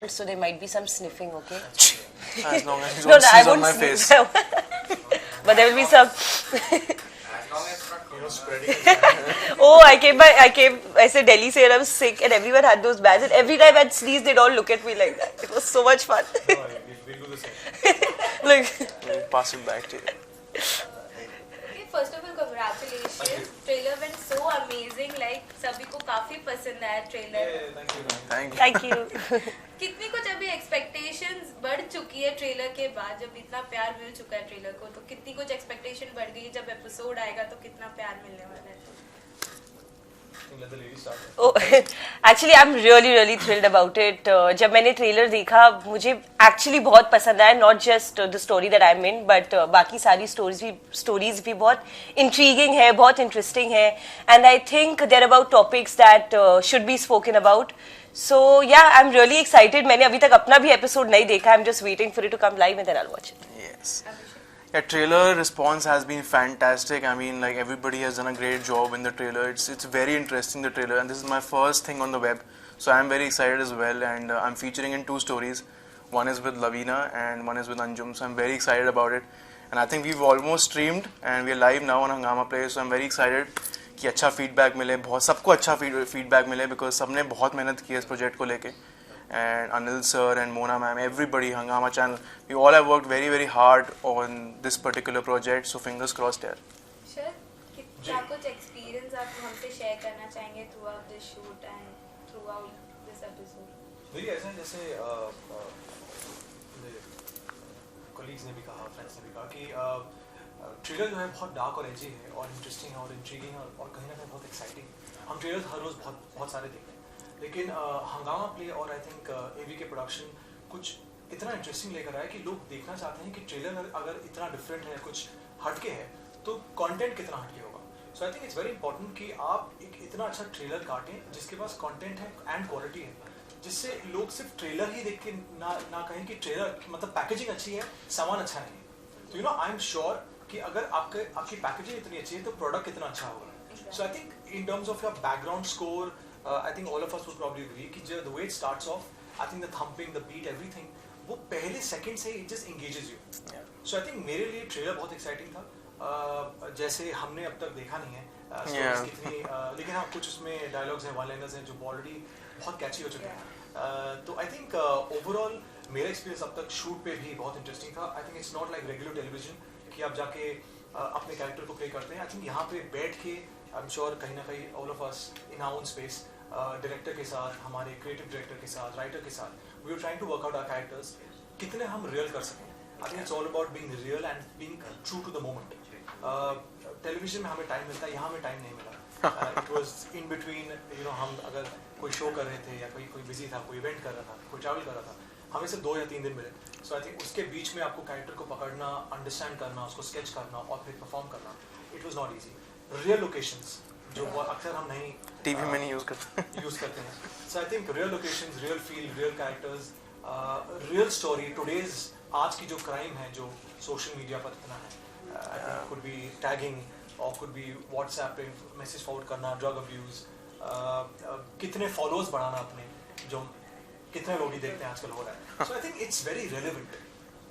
So there might be some sniffing, okay? As long as you No, don't no, I sneeze on won't my sniff. face. But there will be some. As long as not, spreading. Oh, I said Delhi say I was sick, and everyone had those bags, and every time I'd sneeze, they'd all look at me like that. It was so much fun. No, we'll do the same. Like, We'll pass it back to you. Okay, first of all, congratulations. Trailer went so amazing. Like सभी को काफी पसंद आया trailer. Thank you. Thank you. thank you. कितनी कुछ अभी expectations बढ़ चुकी है ट्रेलर के बाद, जब इतना प्यार मिल चुका है ट्रेलर को, तो कितनी कुछ एक्सपेक्टेशन बढ़ गई, जब एपिसोड आएगा तो कितना प्यार मिलने वाला है. Let the lady start. Oh, actually, I'm really thrilled about it. जब मैंने ट्रेलर देखा, मुझे actually बहुत पसंद आया. Not just the story that I'm in, but बाकी सारी stories भी बहुत intriguing है, बहुत interesting है. And I think they're about topics that should be spoken about. So yeah, I'm really excited. मैंने अभी तक अपना भी episode नहीं देखा. I'm just waiting for it to come live and then I'll watch it. Yes. Yeah, trailer response has been fantastic. I mean, like everybody has done a great job in the trailer. It's very interesting, the trailer, and this is my first thing on the web, so I'm very excited as well. And I'm featuring in 2 stories. One is with Lavina and one is with Anjum. So I'm very excited about it. And I think we've almost streamed and we're live now on Hungama Play. So I'm very excited कि अच्छा feedback मिले, बहुत सबको अच्छा feedback मिले because सबने बहुत मेहनत की है इस project को लेके. And Anil sir and Mona ma'am, everybody, Hungama channel, we all have worked very hard on this particular project, so fingers crossed there. Sure. क्या कुछ एक्सपीरियंस आप हमसे शेयर करना चाहेंगे through out this shoot and through out this episode? मेरी ऐसा है जैसे कलीग्स ने भी कहा, फ्रेंड्स ने भी कहा कि ट्रेलर जो है बहुत डार्क और एजी है और इंटरेस्टिंग है और इंट्रीगिंग है और कहीं ना कहीं बहुत एक्साइटिंग. हम ट्रेलर्स हर रोज़ बहुत सारे देखते हैं, लेकिन हंगामा प्ले और आई थिंक एवी के प्रोडक्शन कुछ इतना इंटरेस्टिंग लेकर आया कि लोग देखना चाहते हैं कि ट्रेलर अगर इतना डिफरेंट है, कुछ हटके है, तो कंटेंट कितना हटके होगा. So I think it's very important कि आप एक इतना अच्छा ट्रेलर काटें जिसके पास कंटेंट है एंड क्वालिटी है, जिससे लोग सिर्फ ट्रेलर ही देख के ना कहें कि ट्रेलर मतलब पैकेजिंग अच्छी है, सामान अच्छा नहीं है. तो you know I am sure कि अगर आपकी पैकेजिंग इतनी अच्छी है तो प्रोडक्ट कितना अच्छा होगा. So I think in terms of your background score, I think all of us would probably agree कि the way it starts off, I think the thumping, the beat, everything, वो पहले सेकंड से it just engages you. So I think मेरे लिए trailer बहुत exciting था. जैसे हमने अब तक देखा नहीं है कितनी, लेकिन हाँ कुछ उसमें डायलॉग्स हैं, वन लाइनर्स हैं जो ऑलरेडी बहुत कैची हो चुके हैं. तो आई थिंक ओवरऑल मेरा एक्सपीरियंस अब तक शूट पे भी बहुत इंटरेस्टिंग था. आई think it's not like regular television कि आप जाके अपने कैरेक्टर को प्ले करते हैं. आई थिंक यहाँ पे बैठ के आई एम श्योर कहीं ना कहीं all of us in our own space, director के साथ, हमारे क्रिएटिव डायरेक्टर के साथ, राइटर के साथ, we are trying to work out our characters, कितने हम रियल कर सकें. I think it's all about being real and being true to the moment. Television में हमें टाइम मिलता है, यहाँ हमें टाइम नहीं मिला. It was in between, you know, हम अगर कोई शो कर रहे थे या कोई बिजी था, कोई इवेंट कर रहा था, कोई ट्रैवल कर रहा था, हमें सिर्फ 2 या 3 दिन मिले. सो आई थिंक उसके बीच में आपको कैरेक्टर को पकड़ना, अंडरस्टैंड करना, उसको स्केच करना और फिर परफॉर्म करना, it was not easy. Real locations जो अक्सर हम नहीं टीवी में नहीं यूज करते हैं. So I think real locations, real feel, real characters, real story. Today's आज की जो क्राइम है जो सोशल मीडिया पर इतना है, I think could be tagging और कुड बी व्हाट्सएप पे मैसेज फॉरवर्ड करना, ड्रग अब्यूज, कितने फॉलोअर्स बढ़ाना अपने, जो कितने लोग ही देखते हैं आजकल हो रहा है. So I think it's very relevant.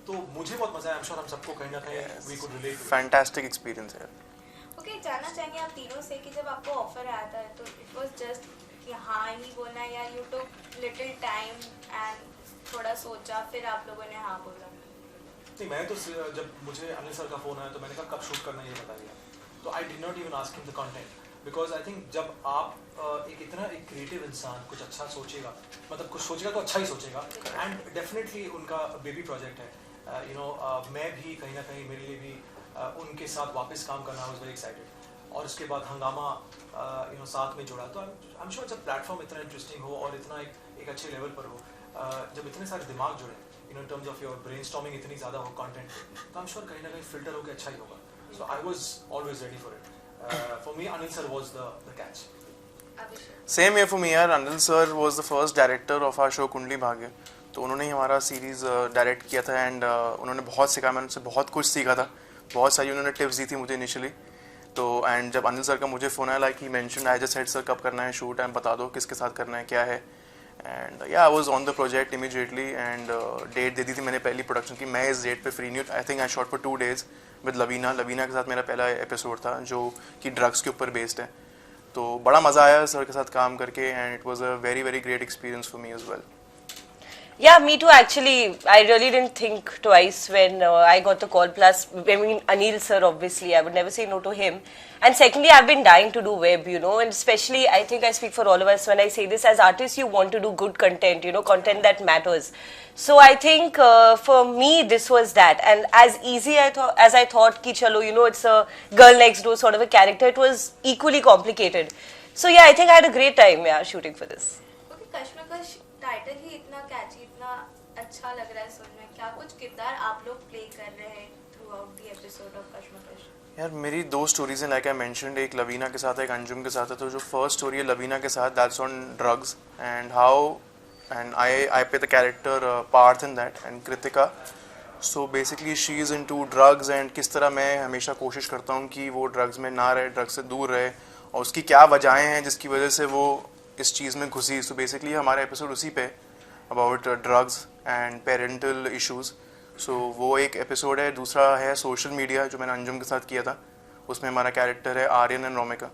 तो मुझे बहुत मजा आया. आई एम श्योर हम सबको कहीं ना कहीं we could relate. Fantastic experience है. ओके, जानना चाहेंगे आप तीनों से कि जब आपको ऑफर आया था तो इट वाज जस्ट कि हाँ ही बोलना है, या you took little time and थोड़ा सोचा फिर आप लोगों ने हाँ बोला? नहीं, मैं तो जब मुझे अनिल सर का फ़ोन आया तो मैंने कहा कब शूट करना ये बता दिया. तो I did not even ask him the content, because I think जब आप एक क्रिएटिव इंसान कुछ अच्छा सोचेगा, मतलब कुछ सोचेगा तो अच्छा ही सोचेगा. एंड डेफिनेटली उनका बेबी प्रोजेक्ट है. यू नो, मैं भी कहीं ना कहीं मेरे लिए भी उनके साथ वापस काम करना वाज वेरी एक्साइटेड. और उसके बाद हंगामा यू नो साथ में जुड़ा. तो आई एम श्योर जब प्लेटफॉर्म इतना इंटरेस्टिंग हो और इतना एक अच्छे लेवल पर हो, जब इतने सारे दिमाग जुड़े, you know, in terms of your brainstorming इतनी ज़्यादा हो कंटेंट, तो आई एम श्योर कहीं ना कहीं फिल्टर होकर अच्छा ही होगा. So I was always ready for it. For me Anil sir was the catch. Same है फॉर मी यार. Anil sir was the first director of our show Kundali Bhagya. तो उन्होंने ही हमारा सीरीज़ डायरेक्ट किया था एंड उन्होंने बहुत सिखाया, मैंने उनसे बहुत कुछ सीखा था. बहुत सारी उन्होंने टिप्स दी थी मुझे इनिशियली. तो एंड जब अनिल सर का मुझे फ़ोन आया, like he mention, I just said sir कब करना है शूट, एंड बता दो किसके साथ करना है, क्या है. एंड या I was on the project immediately and date दे दी थी मैंने पहली प्रोडक्शन की. मैं इस डेट पे फ्री नहीं हूँ. I think I shot for 2 days with Lavina के साथ मेरा पहला एपिसोड था जो कि ड्रग्स के ऊपर बेस्ड है. तो बड़ा मज़ा आया सर के साथ काम करके and it was a very very great experience for me as well. Yeah, me too. Actually, I really didn't think twice when I got the call. Plus, I mean, Anil sir, obviously, I would never say no to him. And secondly, I've been dying to do web, you know, and especially, I think I speak for all of us when I say this. As artists, you want to do good content, you know, content that matters. So I think for me, this was that. And as easy as I thought, ki chalo, you know, it's a girl next door sort of a character, it was equally complicated. So yeah, I think I had a great time, yeah, shooting for this. Okay, Kashmakash title ही इतना catchy, इतना अच्छा लग रहा है सुनने. क्या कुछ किरदार आप लोग प्ले कर रहे हैं throughout the episode of Kashmakash? यार मेरी 2 स्टोरीज हैं लाइक आई मेंशनड. एक लवीना के साथ, एक अंजुम के साथ है. तो जो फर्स्ट स्टोरी है लवीना के साथ, that's on drugs and how and I play the character Parth in that and Kritika. So basically she is into drugs and किस तरह मैं हमेशा कोशिश करता हूँ कि वो ड्रग्स में ना रहे, ड्रग्स से दूर रहे, और उसकी क्या वजहें हैं जिसकी वजह से वो इस चीज़ में घुसी. सो बेसिकली हमारा एपिसोड उसी पे about drugs and parental issues. So वो एक एपिसोड है. दूसरा है सोशल मीडिया जो मैंने अंजुम के साथ किया था. उसमें हमारा कैरेक्टर है आर्यन एंड रोमिका.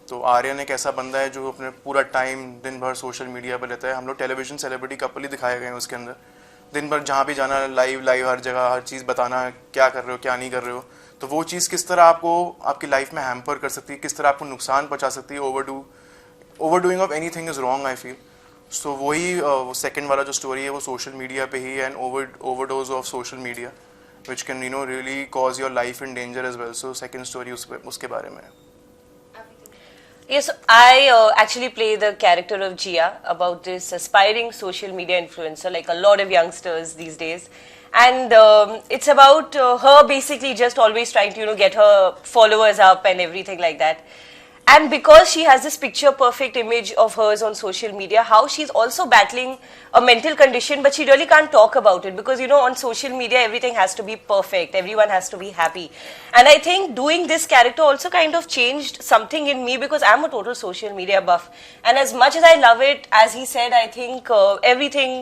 तो आर्यन एक ऐसा बंदा है जो अपने पूरा टाइम दिन भर सोशल मीडिया पर लेता है. हम लोग टेलीविजन सेलिब्रिटी कपल ही दिखाए गए हैं उसके अंदर. दिन भर जहाँ भी जाना लाइव हर जगह हर चीज़ बताना, क्या कर रहे हो क्या नहीं कर रहे हो. तो वो चीज़ किस तरह आपको आपकी लाइफ में हैम्पर कर सकती है, किस तरह आपको नुकसान पहुँचा सकती है. Overdoing of anything is wrong I feel. So वही वो सेकंड वाला जो स्टोरी है वो सोशल मीडिया पे ही and overdose of social media which can really cause your life in danger as well. So second story उसके बारे में है. Yes, I actually play the character of Jia, about this aspiring social media influencer, like a lot of youngsters these days. And it's about her basically just always trying to, get her followers up and everything like that. And because she has this picture perfect image of hers on social media, how she's also battling a mental condition, but she really can't talk about it because, on social media, everything has to be perfect. Everyone has to be happy. And I think doing this character also kind of changed something in me because I'm a total social media buff. And as much as I love it, as he said, I think everything,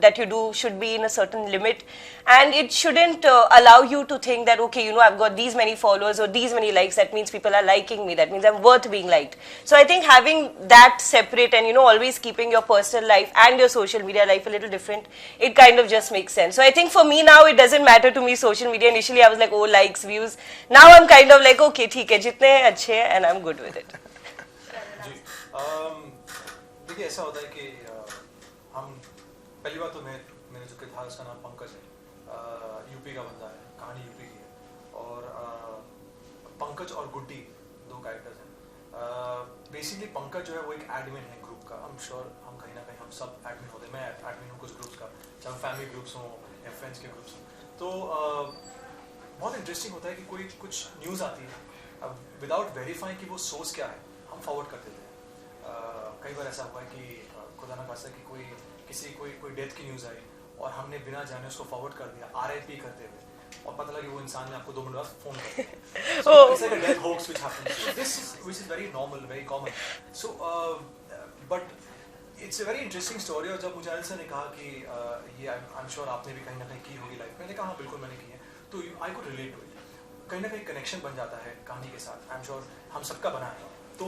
that you do should be in a certain limit. And it shouldn't allow you to think that, okay, I've got these many followers or these many likes. That means people are liking me. That means I'm worth being liked. So I think having that separate and, always keeping your personal life and your social media life a little different, it kind of just makes sense. So I think for me now, it doesn't matter to me social media. Initially, I was like, oh, likes, views. Now I'm kind of like, okay, theek hai, jitne hain, अच्छे हैं, and I'm good with it. जी देखिए ऐसा होता है कि हम पहली बात तो मैंने जो था उसका नाम पंकज है, यूपी का बंदा है, कहानी यूपी की है, और पंकज और गुड्डी दो कैरेक्टर्स हैं. बेसिकली पंकज जो है वो एक एडमिन है ग्रुप का. आई एम श्योर हम कहीं ना कहीं हम सब एडमिन होते हैं. मैं एडमिन हूँ कुछ ग्रुप्स का, चाहे फैमिली ग्रुप्स हों या फ्रेंड्स के ग्रुप्स हों. तो बहुत इंटरेस्टिंग होता है कि कोई कुछ न्यूज़ आती है, अब विदाउट वेरीफाइंग कि वो सोर्स क्या है हम फॉरवर्ड कर देते हैं. कई बार ऐसा हुआ है कि खुदा ना खास्ता कि कोई डेथ की न्यूज़ आई और हमने बिना जाने उसको फॉरवर्ड कर दिया RIP करते हुए, और पता लगा कि वो इंसान ने आपको 2 मिनट बाद फोन कर दिया. So it's like a death hoax which happens. So which is very normal, very common. So but it's a very interesting story. और जब मुझे अनिल सर ने कहा कि ये I'm sure आपने भी कहीं ना कहीं की होगी लाइफ, मैंने कहा हाँ बिल्कुल मैंने की है, तो I could relate to it. कहीं ना कहीं कनेक्शन बन जाता है कहानी के साथ. I'm sure हम सबका बना है. तो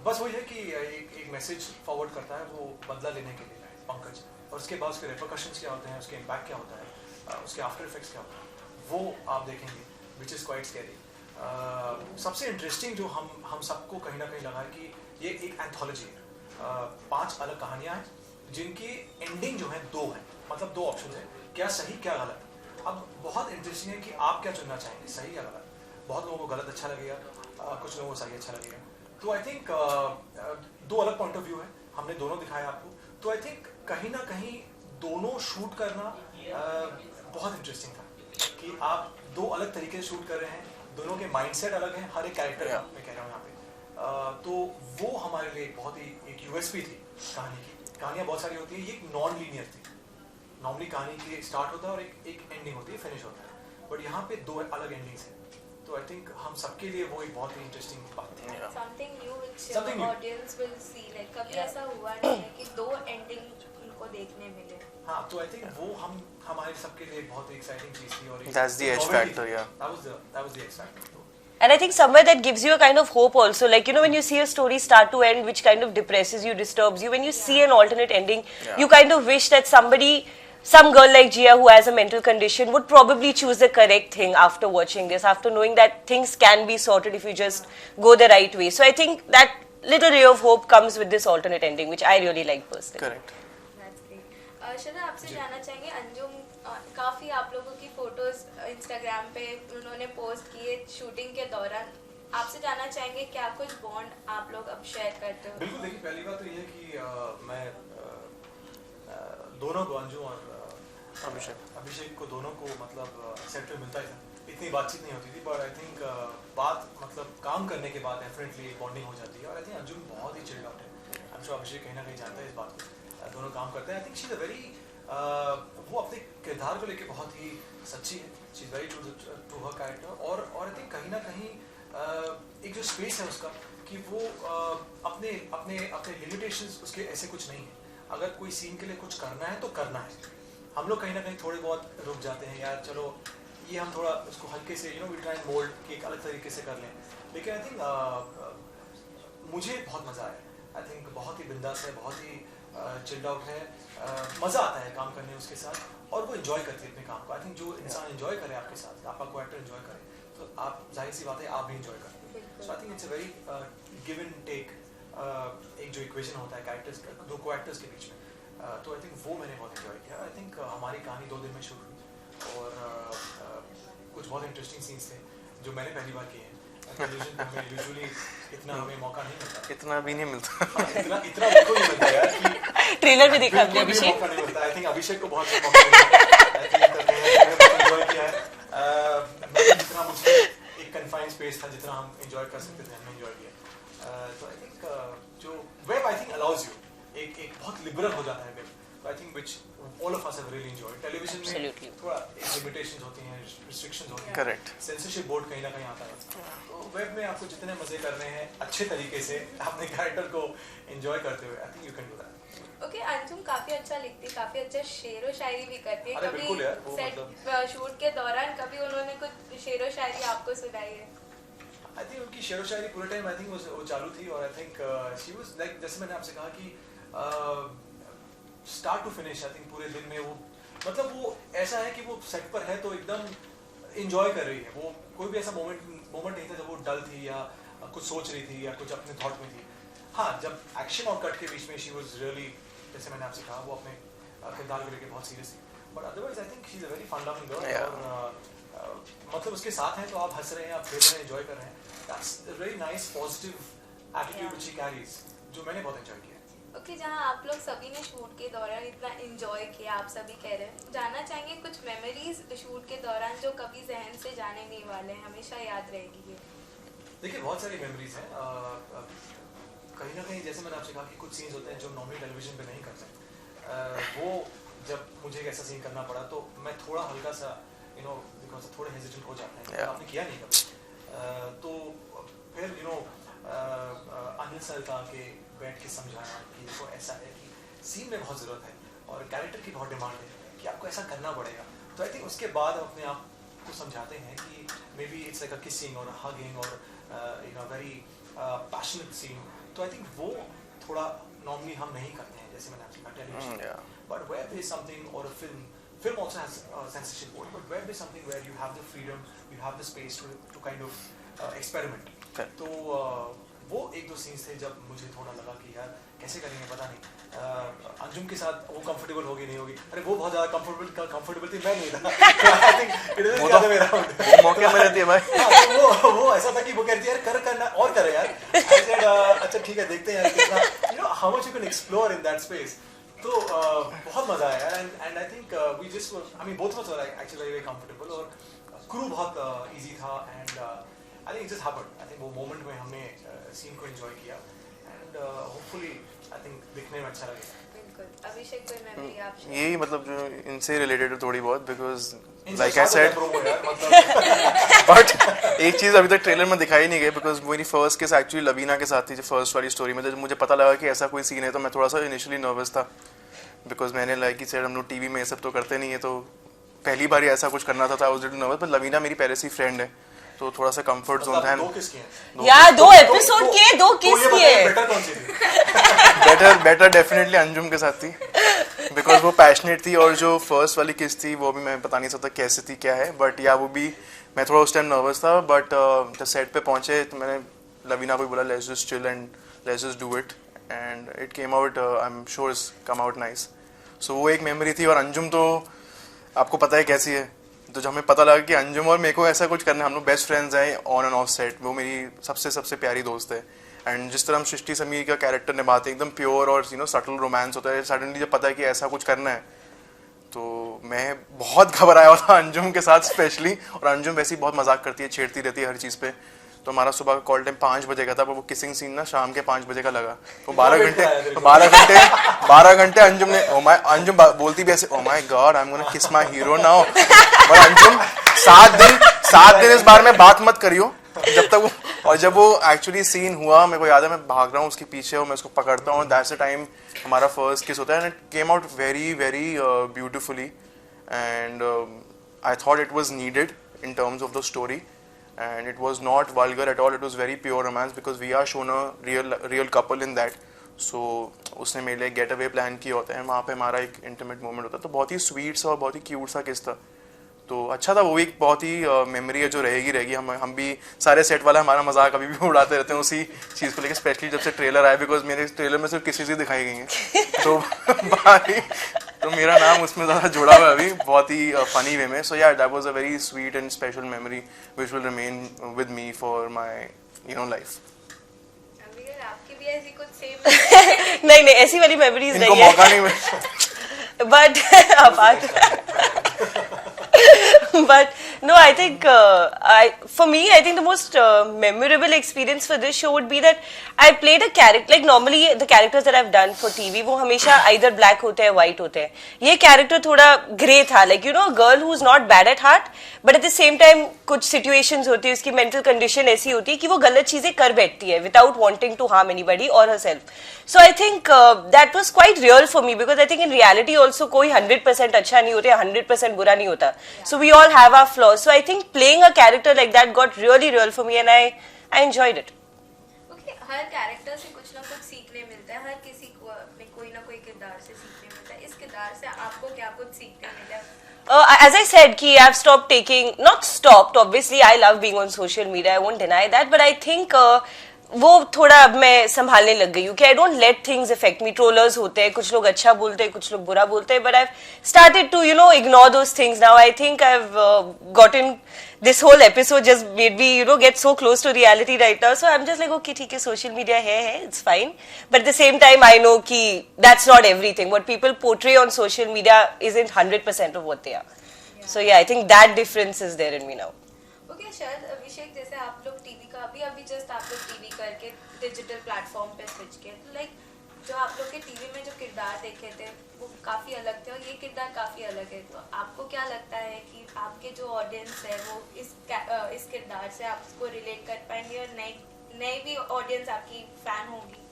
बस वही है कि एक मैसेज फॉरवर्ड करता है वो बदला लेने के लिए पंकज, और उसके बाद उसके रेपरकशंस क्या होते हैं, उसके इम्पैक्ट क्या होता है, उसके आफ्टर इफेक्ट्स क्या होता है, वो आप देखेंगे, विच इज़ क्वाइट स्कैरी. सबसे इंटरेस्टिंग जो हम सबको कहीं ना कहीं लगा है कि ये एक एंथोलॉजी है. 5 अलग कहानियाँ हैं जिनकी एंडिंग जो है 2 है, मतलब 2 ऑप्शन है, क्या सही क्या गलत. अब बहुत इंटरेस्टिंग है कि आप क्या चुनना चाहेंगे, सही या गलत. बहुत लोगों को गलत अच्छा लगेगा, कुछ लोगों को सही अच्छा लगेगा. तो आई थिंक 2 अलग पॉइंट ऑफ व्यू है, हमने दोनों दिखाया आपको. तो आई थिंक कहीं ना कहीं दोनों शूट करना बहुत इंटरेस्टिंग था कि आप 2 अलग तरीके से शूट कर रहे हैं, दोनों के माइंडसेट अलग हैं, हर एक कैरेक्टर का मैं कह रहा हूँ यहाँ पे. तो वो हमारे लिए बहुत ही एक USP थी कहानी की. कहानियाँ बहुत सारी होती है, ये नॉन लीनियर थी. नॉर्मली कहानी की स्टार्ट होता है और एक एंडिंग होती है, फिनिश होता है, बट यहाँ पे 2 अलग एंडिंग्स हैं. तो आई थिंक हम सबके लिए वो एक बहुत ही इंटरेस्टिंग बात थी. Something new which Something new. Audience will see like कभी Yeah. ऐसा हुआ नहीं है कि दो एंडिंग उनको देखने मिले. हाँ तो आई थिंक वो हमारे सबके लिए बहुत ही एक्साइटिंग चीज थी और That's the X factor, yeah. that was the X factor. And I think somewhere that gives you a kind of hope also. Like, you know, when you see a story start to end, which kind of depresses you, disturbs you, when you see an alternate ending, Yeah. you kind of wish that some girl like Jia who has a mental condition would probably choose the correct thing after watching this, after knowing that things can be sorted if you just go the right way. So I think that little ray of hope comes with this alternate ending, which I really like personally. Correct. That's great. श्रद्धा आपसे जानना चाहेंगे अंजुम काफी आप लोगों की photos Instagram पे उन्होंने post किए शूटिंग के दौरान. आपसे जानना चाहेंगे क्या कुछ बॉन्ड आप लोग अब शेयर करते हो? बिल्कुल देखिए पहली बात तो ये है कि मैं दोनों को अंजुम और अभिषेक को दोनों को मतलब सेट पे मिलता ही था. इतनी बातचीत नहीं होती थी बट आई थिंक बात मतलब काम करने के बाद डेफिनेटली बॉन्डिंग हो जाती है और आई थिंक अंजुम बहुत ही चिल्ड आउट है. आई एम श्योर अभिषेक कहीं ना कहीं जानता है इस बात को. दोनों काम करते हैं. I think she is a very वो अपने किरदार को लेके बहुत ही सच्ची है. She is very true to her character और आई थिंक कहीं ना कहीं एक जो स्पेस है उसका कि वो अपने अपने अपने लिमिटेशंस उसके ऐसे कुछ नहीं है. अगर कोई सीन के लिए कुछ करना है तो करना है. हम लोग कहीं ना कहीं थोड़े बहुत रुक जाते हैं यार चलो ये हम थोड़ा उसको हल्के से you know we try mould कि एक अलग तरीके से कर लें. लेकिन आई थिंक मुझे बहुत मज़ा आया. आई थिंक बहुत ही बिंदास है, बहुत ही चिल्ड आउट है. मज़ा आता है काम करने उसके साथ और वो एंजॉय करती है अपने काम को. आई थिंक जो इंसान एंजॉय करे आपके साथ, आपका को एक्टर एंजॉय करे तो आप जाहिर सी बात है आप भी एंजॉय करते हैं. So I think it's a very give and take. एक जो इक्वेशन होता है कैरेक्टर्स का दो को एक्टर्स के बीच में तो आई थिंक वो मैंने बहुत एंजॉय किया. आई थिंक हमारी कहानी 2 दिन में शुरू हुई और कुछ बहुत इंटरेस्टिंग सीन्स थे जो मैंने पहली बार किए हैं. टेलीविजन में यूजुअली इतना हमें मौका नहीं मिलता. इतना भी नहीं मिलता. इतना बिल्कुल नहीं मिलता यार कि ट्रेलर में देखा आपने बिल्कुल भी अभिषेक? मौका नहीं मिलता. आई थिंक अभिषेक को बहुत मौका मिला. आई थिंक मैंने बहुत एंजॉय किया है. जितना मुझे एक कन्फाइंड स्पेस था जितना हम एंजॉय कर सकते थे हमने एंजॉय किया. तो आई थिंक जो web I think allows you एक बहुत लिबरल हो जाता है web. I think which all of us have really enjoyed. Television में Absolutely. थोड़ा लिमिटेशंस होती हैं, रिस्ट्रिक्शंस होती हैं. Correct. सेंसरशिप बोर्ड कहीं ना कहीं आता है. तो वेब में आपको जितने मजे करने हैं अच्छे तरीके से अपने कैरेक्टर को एंजॉय करते हुए I think you can do that. Okay Anjum काफी अच्छा लिखती है, काफी अच्छा शेरो शायरी भी करती है. अरे बिल्कुल यार, वो सेट शूट के दौरान कभी उन्होंने कुछ शेरो शायरी आपको सुनाई है? आई थिंक उनकी शेरो शायरी पूरे टाइम आई थिंक वो चालू थी और I think she was like जैसे मैंने आपसे कहा कि start to finish I think पूरे दिन में वो मतलब वो ऐसा है कि वो सेट पर है तो एकदम एंजॉय कर रही है. वो कोई भी ऐसा मोमेंट नहीं था जब वो डल थी या कुछ सोच रही थी या कुछ अपने थॉट में थी. हाँ जब एक्शन और कट के बीच में शी वाज रियली जैसे मैंने आपसे कहा वो अपने किरदार को लेकर बहुत सीरियस थी. But otherwise I think she is a very fun loving girl और मतलब उसके साथ हैं तो आप हंस रहे हैं, आप खेल रहे हैं, एंजॉय कर रहे हैं. That's a very nice positive attitude which she carries जो मैंने बहुत एंजॉय किया. ओके जहाँ आप लोग सभी ने शूट के दौरान इतना एंजॉय किया आप सभी कह रहे हैं, जानना चाहेंगे कुछ मेमोरीज शूट के दौरान जो कभी जहन से जाने नहीं वाले हैं, हमेशा याद रहेगी ये? देखिए बहुत सारी मेमोरीज हैं. कहीं ना कहीं जैसे मैंने आपसे कहा कि कुछ सीन्स होते हैं जो नॉर्मली टेलीविजन पे नहीं करते. वो जब मुझे एक ऐसा सीन करना पड़ा तो मैं थोड़ा हल्का सा यू नो बिकॉज थोड़े हेजिटेंट हो जाते हैं. Yeah. आपने किया नहीं कभी तो फिर यू नो अनिल सर का के बैठ के समझाना कि देखो ऐसा है कि सीन में बहुत ज़रूरत है और कैरेक्टर की बहुत डिमांड है कि आपको ऐसा करना पड़ेगा. तो आई थिंक उसके बाद हम अपने आप को समझाते हैं कि maybe it's like a kissing और हगिंग और you know very passionate scene. तो आई थिंक वो थोड़ा नॉर्मली हम नहीं करते हैं जैसे मैंने आपसे कहा television. But web is something और film also has censorship board but web is something where you have the freedom, you have the space to kind of experiment. तो वो एक दो सीन्स थे जब मुझे थोड़ा लगा कि यार कैसे करेंगे पता नहीं. अंजुम के साथ वो कंफर्टेबल होगी नहीं होगी. अरे वो बहुत ज़्यादा कंफर्टेबल थी, मैं नहीं था. आई think it is the other way around. मौके में रहती है भाई. वो ऐसा था कि वो कहती है यार करना और करे यार. आई सेड अच्छा ठीक है देखते हैं यार कितना you know how much you can explore in that space. तो बहुत मजा आया and I think we just I mean both of us were actually very comfortable और क्रू बहुत इजी था and I think it just happened. I think वो moment में हमने सीन को एंजॉय किया एंड होपफुली आई थिंक दिखने में अच्छा लगेगा. बिल्कुल. अभिषेक कोई मेमोरी आप यही मतलब जो इनसे रिलेटेड है थोड़ी बहुत बिकॉज लाइक आई सेड, मतलब बट एक चीज़ अभी तक ट्रेलर में दिखाई नहीं गई, बिकॉज मेरी फर्स्ट केस एक्चुअली लवीना के साथ थी, जो फर्स्ट वाली स्टोरी में जब मुझे पता लगा कि ऐसा कोई सीन है तो मैं थोड़ा सा इनिशियली नर्वस था, बिकॉज मैंने लाइक ही सेड हम लोग टीवी में ये सब तो करते नहीं है, तो पहली बार ही ऐसा कुछ करना था, आई वाज लिटिल नर्वस, पर लवीना मेरी पहले से फ्रेंड है तो थोड़ा सा कंफर्ट जोन था। दो किसके हैं? यार 2 एपिसोड किए, 2 किस तो ये किए? बेटर कौन सी थी? बेटर डेफिनेटली अंजुम के साथ थी, बिकॉज वो पैशनेट थी, और जो फर्स्ट वाली किस थी वो भी मैं बता नहीं सकता कैसे थी क्या है, बट या वो भी मैं थोड़ा उस टाइम नर्वस था, बट जब सेट पे पहुंचे तो मैंने लवीना को बोला let's just chill and let's just do it, and it came out, I am sure it's come out nice. So वो एक मेमोरी थी। और अंजुम तो आपको पता है कैसी है, तो जब हमें पता लगा कि अंजुम और मेरे को ऐसा कुछ करना है, हम लोग बेस्ट फ्रेंड्स हैं ऑन एंड ऑफ सेट, वो मेरी सबसे प्यारी दोस्त है, एंड जिस तरह हम सृष्टि समीर का कैरेक्टर निभाते हैं एकदम प्योर और सटल रोमांस होता है, सडनली जब पता है कि ऐसा कुछ करना है तो मैं बहुत घबराया हुआ था अंजुम के साथ स्पेशली, और अंजुम वैसे ही बहुत मजाक करती है, छेड़ती रहती है हर चीज़ पे, तो हमारा सुबह का कॉल टाइम 5 बजे का था, पर वो किसिंग सीन ना शाम के 5 बजे का लगा, तो 12 घंटे अंजुम ने अंजुम बोलती भी ऐसे, oh my God I am gonna किस माय हीरो नाउ, और अंजुम 7 दिन इस बारे में बात मत करियो जब तक वो, और जब वो एक्चुअली सीन हुआ मेरे को याद है मैं भाग रहा हूँ उसके पीछे और मैं उसको पकड़ता हूँ, दैट्स द टाइम हमारा फर्स्ट किस होता है, and it came out very beautifully, and I thought it was needed in terms of the story, and it was not vulgar at all, it was very pure romance because we are shown a real couple in that. So उसने मेरे लिए get away plan किया होता है, वहाँ पे हमारा एक इंटीमेट मोमेंट होता है, तो बहुत ही स्वीट सा और बहुत ही क्यूट सा किस था, तो अच्छा था, वो भी एक बहुत ही मेमोरी है जो रहेगी। हम भी सारे सेट वाला हमारा मजाक अभी भी उड़ाते रहते हैं उसी चीज़ को लेकर, स्पेशली जब से ट्रेलर आया, बिकॉज मेरे ट्रेलर में सिर्फ किसी चीज़ दिखाई गई है तो भाई तो मेरा नाम उसमें ज़्यादा जुड़ा हुआ है अभी, बहुत ही फनी वे में। सो या that was a very sweet and special memory which will remain with me for my life. आपकी भी ऐसी कुछ सेम नहीं ऐसी वाली मेमोरीज इनको नहीं है, मौका नहीं मिला, but but no, I think for me I think the most memorable experience for this show would be that I played a character, like normally the characters that I've done for TV वो हमेशा either black होते हैं white होते हैं, ये character थोड़ा grey था, like a girl who's not bad at heart but at the same time कुछ situations होती है, उसकी mental condition ऐसी होती है कि वो गलत चीजें कर बैठती है without wanting to harm anybody or herself. So I think that was quite real for me because I think in reality also कोई 100% अच्छा नहीं होता, 100% बुरा नहीं होता. So we all have our flaws. So I think playing a character like that got really real for me and I enjoyed it. Okay, her character से कुछ ना कुछ सीखने मिलता है, हर किसी को अपने कोई ना कोई किरदार से सीखने मिलता है, इस किरदार से आपको क्या कुछ सीखने मिला? As I said, कि I've stopped taking, not stopped, obviously I love being on social media, I won't deny that, but I think वो थोड़ा अब मैं संभालने लग गई हूँ कि I don't let things effect me. Trollers होते हैं, कुछ लोग अच्छा बोलते हैं, कुछ लोग बुरा बोलते हैं, but I started to ignore those things now. I think I have gotten this whole episode just made me get so close to reality right now, so I'm just like okay theek hai, social media hai it's fine, but at the same time I know ki that's not everything. What people portray on social media isn't 100% of what they are. So yeah, I think that difference is there in me now. Okay, शायद अभिषेक जैसे आप लोग TV का अभी just आप लोग TV करके digital platform पे स्विच किए, तो लाइक जो आप लोग के टीवी में जो किरदार देखे थे वो काफ़ी अलग थे और ये किरदार काफ़ी अलग है, तो आपको क्या लगता है कि आपके जो ऑडियंस है वो इस किरदार से आपको रिलेट कर पाएंगे और नई भी ऑडियंस आपकी फैन होगी?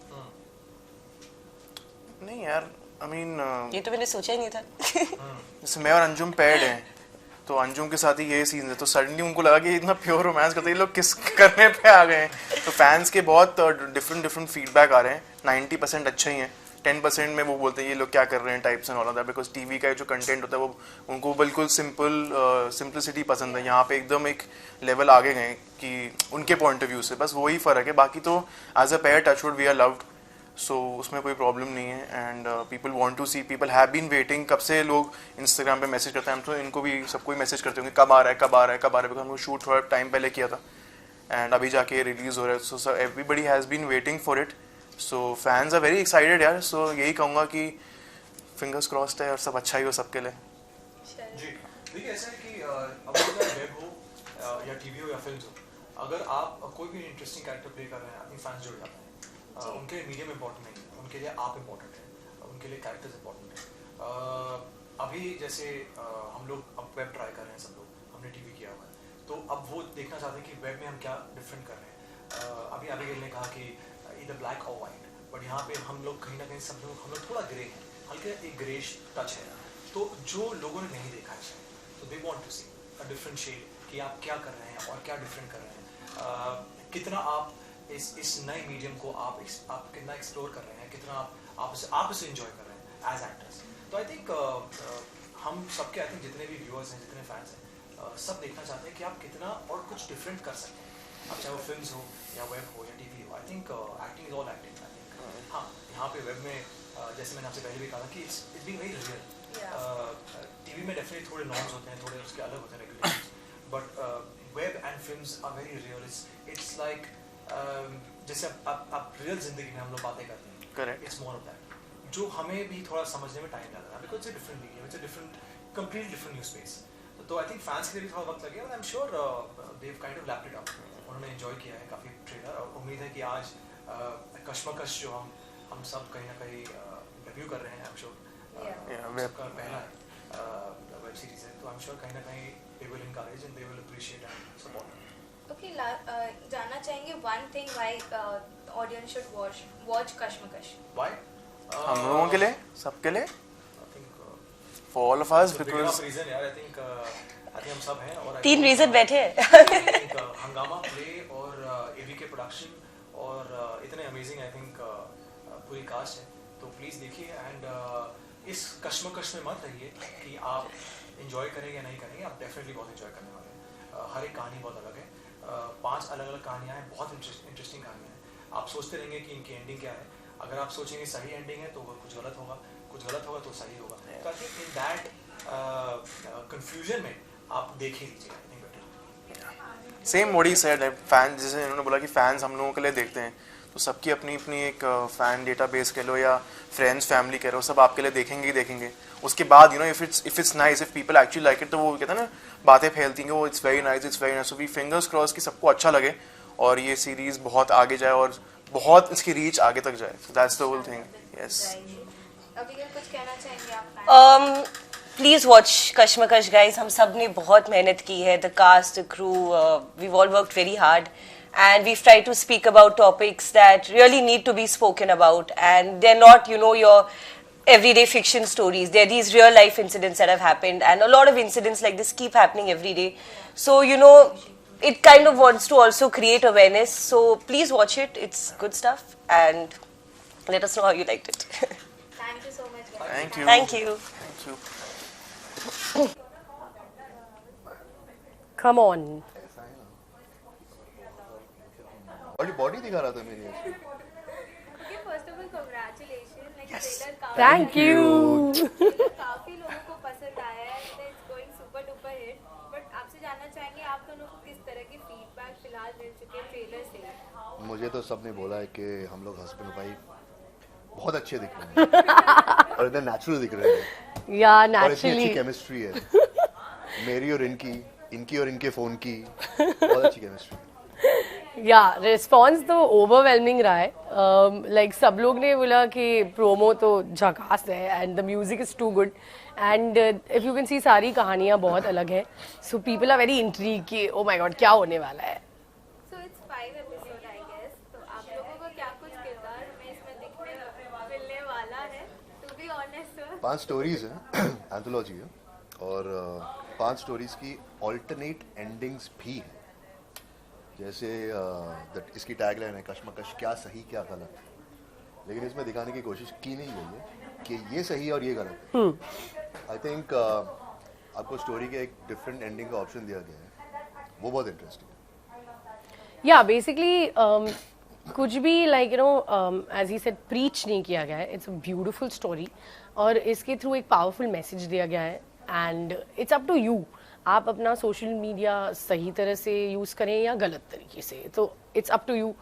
नहीं यार, आई मीन ये तो मैंने सोचा ही नहीं था. जैसे मैं और अंजुम पैड हैं, तो अंजुम के साथ ही ये सीन है, तो सडनली उनको लगा कि इतना प्योर रोमांस करते हैं, ये लोग किस करने पे आ गए हैं. तो फैंस के बहुत डिफरेंट फीडबैक आ रहे हैं. 90% अच्छे ही हैं, 10% में वो बोलते हैं ये लोग क्या कर रहे हैं types and all of that, because TV का जो कंटेंट होता है वो उनको बिल्कुल सिंपलिसिटी पसंद है. यहाँ पे एकदम एक लेवल आगे गए कि उनके पॉइंट ऑफ व्यू से, बस वही फ़र्क है. बाकी तो as a pair touchwood we are loved, so उसमें कोई प्रॉब्लम नहीं है. And people want to see, people have been waiting. कब से लोग इंस्टाग्राम पे मैसेज करते हैं, हम तो इनको भी सबको ही मैसेज करते होंगे कब आ रहा है, बिकॉज हम लोग शूट थोड़ा टाइम पहले किया था एंड अभी जाके रिलीज हो रहा है. So everybody has been waiting for it, so fans are very excited यार. सो यही कहूँगा कि फिंगर्स क्रॉस्ड है और सब अच्छा ही हो सबके लिए. जी देखिए, ऐसा है कि अब वेब हो या टीवी हो या फिल्म हो, अगर आप कोई भी इंटरेस्टिंग कैरेक्टर प्ले कर रहे हैं, अपनी फैंस जुड़ जाते हैं. उनके लिए मीडियम इंपॉर्टेंट नहीं है, उनके लिए आप इंपॉर्टेंट है, उनके लिए कैरेक्टर्स इंपॉर्टेंट है. अभी जैसे हम लोग अब वेब ट्राई कर रहे हैं, सब लोग हमने टीवी किया हुआ है, तो अब वो देखना चाहते हैं कि वेब में हम क्या डिफरेंट कर रहे हैं। अभी अभी ने कहा कि इधर ब्लैक और वाइट, बट यहाँ पे हम लोग कहीं ना कहीं सब लोग हम लोग थोड़ा ग्रे हैं, हल्के एक ग्रेश टच है। तो जो लोगों ने नहीं देखा है तो they want to see a different shade कि आप क्या कर रहे हैं और क्या डिफरेंट कर रहे हैं, कितना आप इस नए मीडियम को आप कितना एक्सप्लोर कर रहे हैं, कितना आप इसे एंजॉय कर रहे हैं एज एक्टर्स। तो आई थिंक हम सबके आई थिंक जितने भी व्यूअर्स हैं, जितने फैंस हैं, सब देखना चाहते हैं कि आप कितना और कुछ डिफरेंट कर सकते हैं। अब चाहे वो फिल्म्स हो या वेब हो या टीवी हो, I think acting is all acting. I think हाँ, यहाँ पे वेब में जैसे मैंने आपसे पहले भी कहा कि it's been very real. TV में डेफिनेटली थोड़े नॉर्म्स होते हैं, थोड़े उसके अलग होते हैं regulations, but web and films are very real. It's like जैसे आप रियल जिंदगी में हम लोग बातें करते हैं, correct, it's more of that, जो हमें भी थोड़ा समझने में टाइम लग रहा है, because it's a different medium, it's a different completely different new space. तो आई थिंक फैंस के लिए भी थोड़ा वक्त लगेगा, आई am sure they have kind of lapped it up, उन्होंने एंजॉय किया है काफ़ी ट्रेलर, और उम्मीद है कि आज कश्मकश जो हम सब कहीं ना कहीं डेब्यू कर रहे हैं, आई एम श्योर सबका पहला वेब सीरीज है, तो आई एम श्योर कहीं ना कहीं they will encourage and they will appreciate and support. Okay, जानना चाहेंगे one thing why audience should watch Kashmakash. Why? हम लोगों के लिए, सबके लिए, I think for all of us, because reason यार, आई थिंक हम सब हैं, और 3 रीजन बैठे हैं। हंगामा प्ले और एवी के प्रोडक्शन और इतने अमेजिंग आई थिंक पूरी कास्ट है, तो प्लीज देखिए एंड इस कश्मकश में मत रहिए कि आप एंजॉय करेंगे या नहीं करेंगे, आप डेफिनेटली बहुत एंजॉय करने वाले हैं। हर एक कहानी बहुत अलग है, 5 अलग अलग कहानियाँ हैं, बहुत इंटरेस्टिंग कहानियाँ हैं। आप सोचते रहेंगे कि इनकी एंडिंग क्या है, अगर आप सोचेंगे सही एंडिंग है तो कुछ गलत होगा, कुछ गलत होगा तो सही होगा। तो I think in that confusion में आप देख ही लीजिए, I think better. Same what he said, fans, जैसे इन्होंने बोला कि फैंस हम लोगों के लिए देखते हैं, तो सबकी अपनी अपनी एक फैन डेटाबेस कह लो या फ्रेंड्स फैमिली कह लो, सब आपके लिए देखेंगे ही देखेंगे। उसके बाद you know if it's nice, if people actually like it, तो वो कहते हैं ना, बातें फैलती हैं वो it's very nice, it's very nice. So we fingers cross कि सबको अच्छा लगे और ये सीरीज बहुत आगे जाए और बहुत इसकी रीच आगे तक जाए। So that's the whole thing. Yes, अभी कुछ कहना चाहेंगे आप? प्लीज वॉच कश्मकश गाइज, हम सब ने बहुत मेहनत की है, the cast, the crew, we all worked very hard and we've tried to speak about topics that really need to be spoken about, and they're not, you know, your everyday fiction stories. They're these real life incidents that have happened, and a lot of incidents like this keep happening every day. So, you know, it kind of wants to also create awareness. So please watch it. It's good stuff, and let us know how you liked it. Thank you so much, guys. thank you, Thank you. thank you. Come on. Body दिखा रहा था मेरी। Okay, first of all, congratulations. Like, trailer काफी Thank you. काफी लोगों को पसंद आया है, it's going super duper hit. But आपसे जानना चाहेंगे आप दोनों को किस तरह की फीडबैक फिलहाल मिल चुके हैं ट्रेलर से? मुझे तो सबने बोला है कि हम लोग हस्बैंड वाइफ बहुत अच्छे दिख रहे हैं और इतने नेचुरल दिख रहे हैं Yeah, और इतनी naturally. अच्छी केमिस्ट्री है मेरी और इनकी और इनके फोन की बहुत अच्छी केमिस्ट्री। या रिस्पॉन्स तो ओवरवेलमिंग रहा है। लाइक सब लोग ने बोला कि प्रोमो तो झकास है and the music is too good and if you can see सारी कहानियाँ बहुत अलग है, so people are very intrigue कि ओ माय गॉड क्या होने वाला है। So it's 5 episode, I guess. तो आप लोगों को क्या कुछ किरदार हमें इसमें दिखने मिलने वाला है? To be honest, sir. 5 stories है, एंथोलॉजी है और 5 स्टोरीज की ऑल्टरनेट एंडिंग्स भी हैं। जैसे इसकी टैगलाइन है कश्मकश, क्या सही क्या गलत, लेकिन इसमें दिखाने की कोशिश की नहीं गई है कि ये सही और ये गलत है। आई थिंक आपको स्टोरी के एक डिफरेंट एंडिंग का ऑप्शन दिया गया है, वो बहुत इंटरेस्टिंग है। या बेसिकली कुछ भी like you know as he said preach नहीं किया गया है, इट्स अ ब्यूटीफुल स्टोरी और इसके थ्रू एक पावरफुल मैसेज दिया गया है and it's up to you, आप अपना सोशल मीडिया सही तरह से यूज करें या गलत तरीके से, तो it's up to you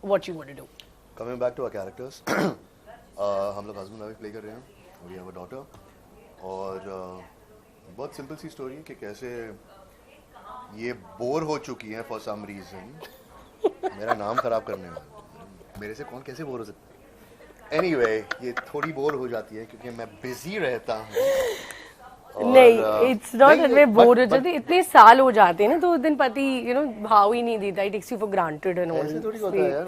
what you want to do. Coming back to our characters, हम लोग हस्बैंड वाइफ प्ले कर रहे हैं, वी हैव अ डॉटर और बहुत सिंपल सी स्टोरी है कि कैसे ये बोर हो चुकी हैं फॉर सम रीजन मेरा नाम खराब करने में। मेरे से कौन कैसे बोर हो सकता है? एनीवे, ये थोड़ी बोर हो जाती है क्योंकि मैं बिजी रहता हूँ नहीं, it's not that way bore हो जाते, इतने साल हो जाते हैं ना तो उस दिन पति भाव ही नहीं देता, it takes you for granted and all. ऐसे थोड़ी होता है यार,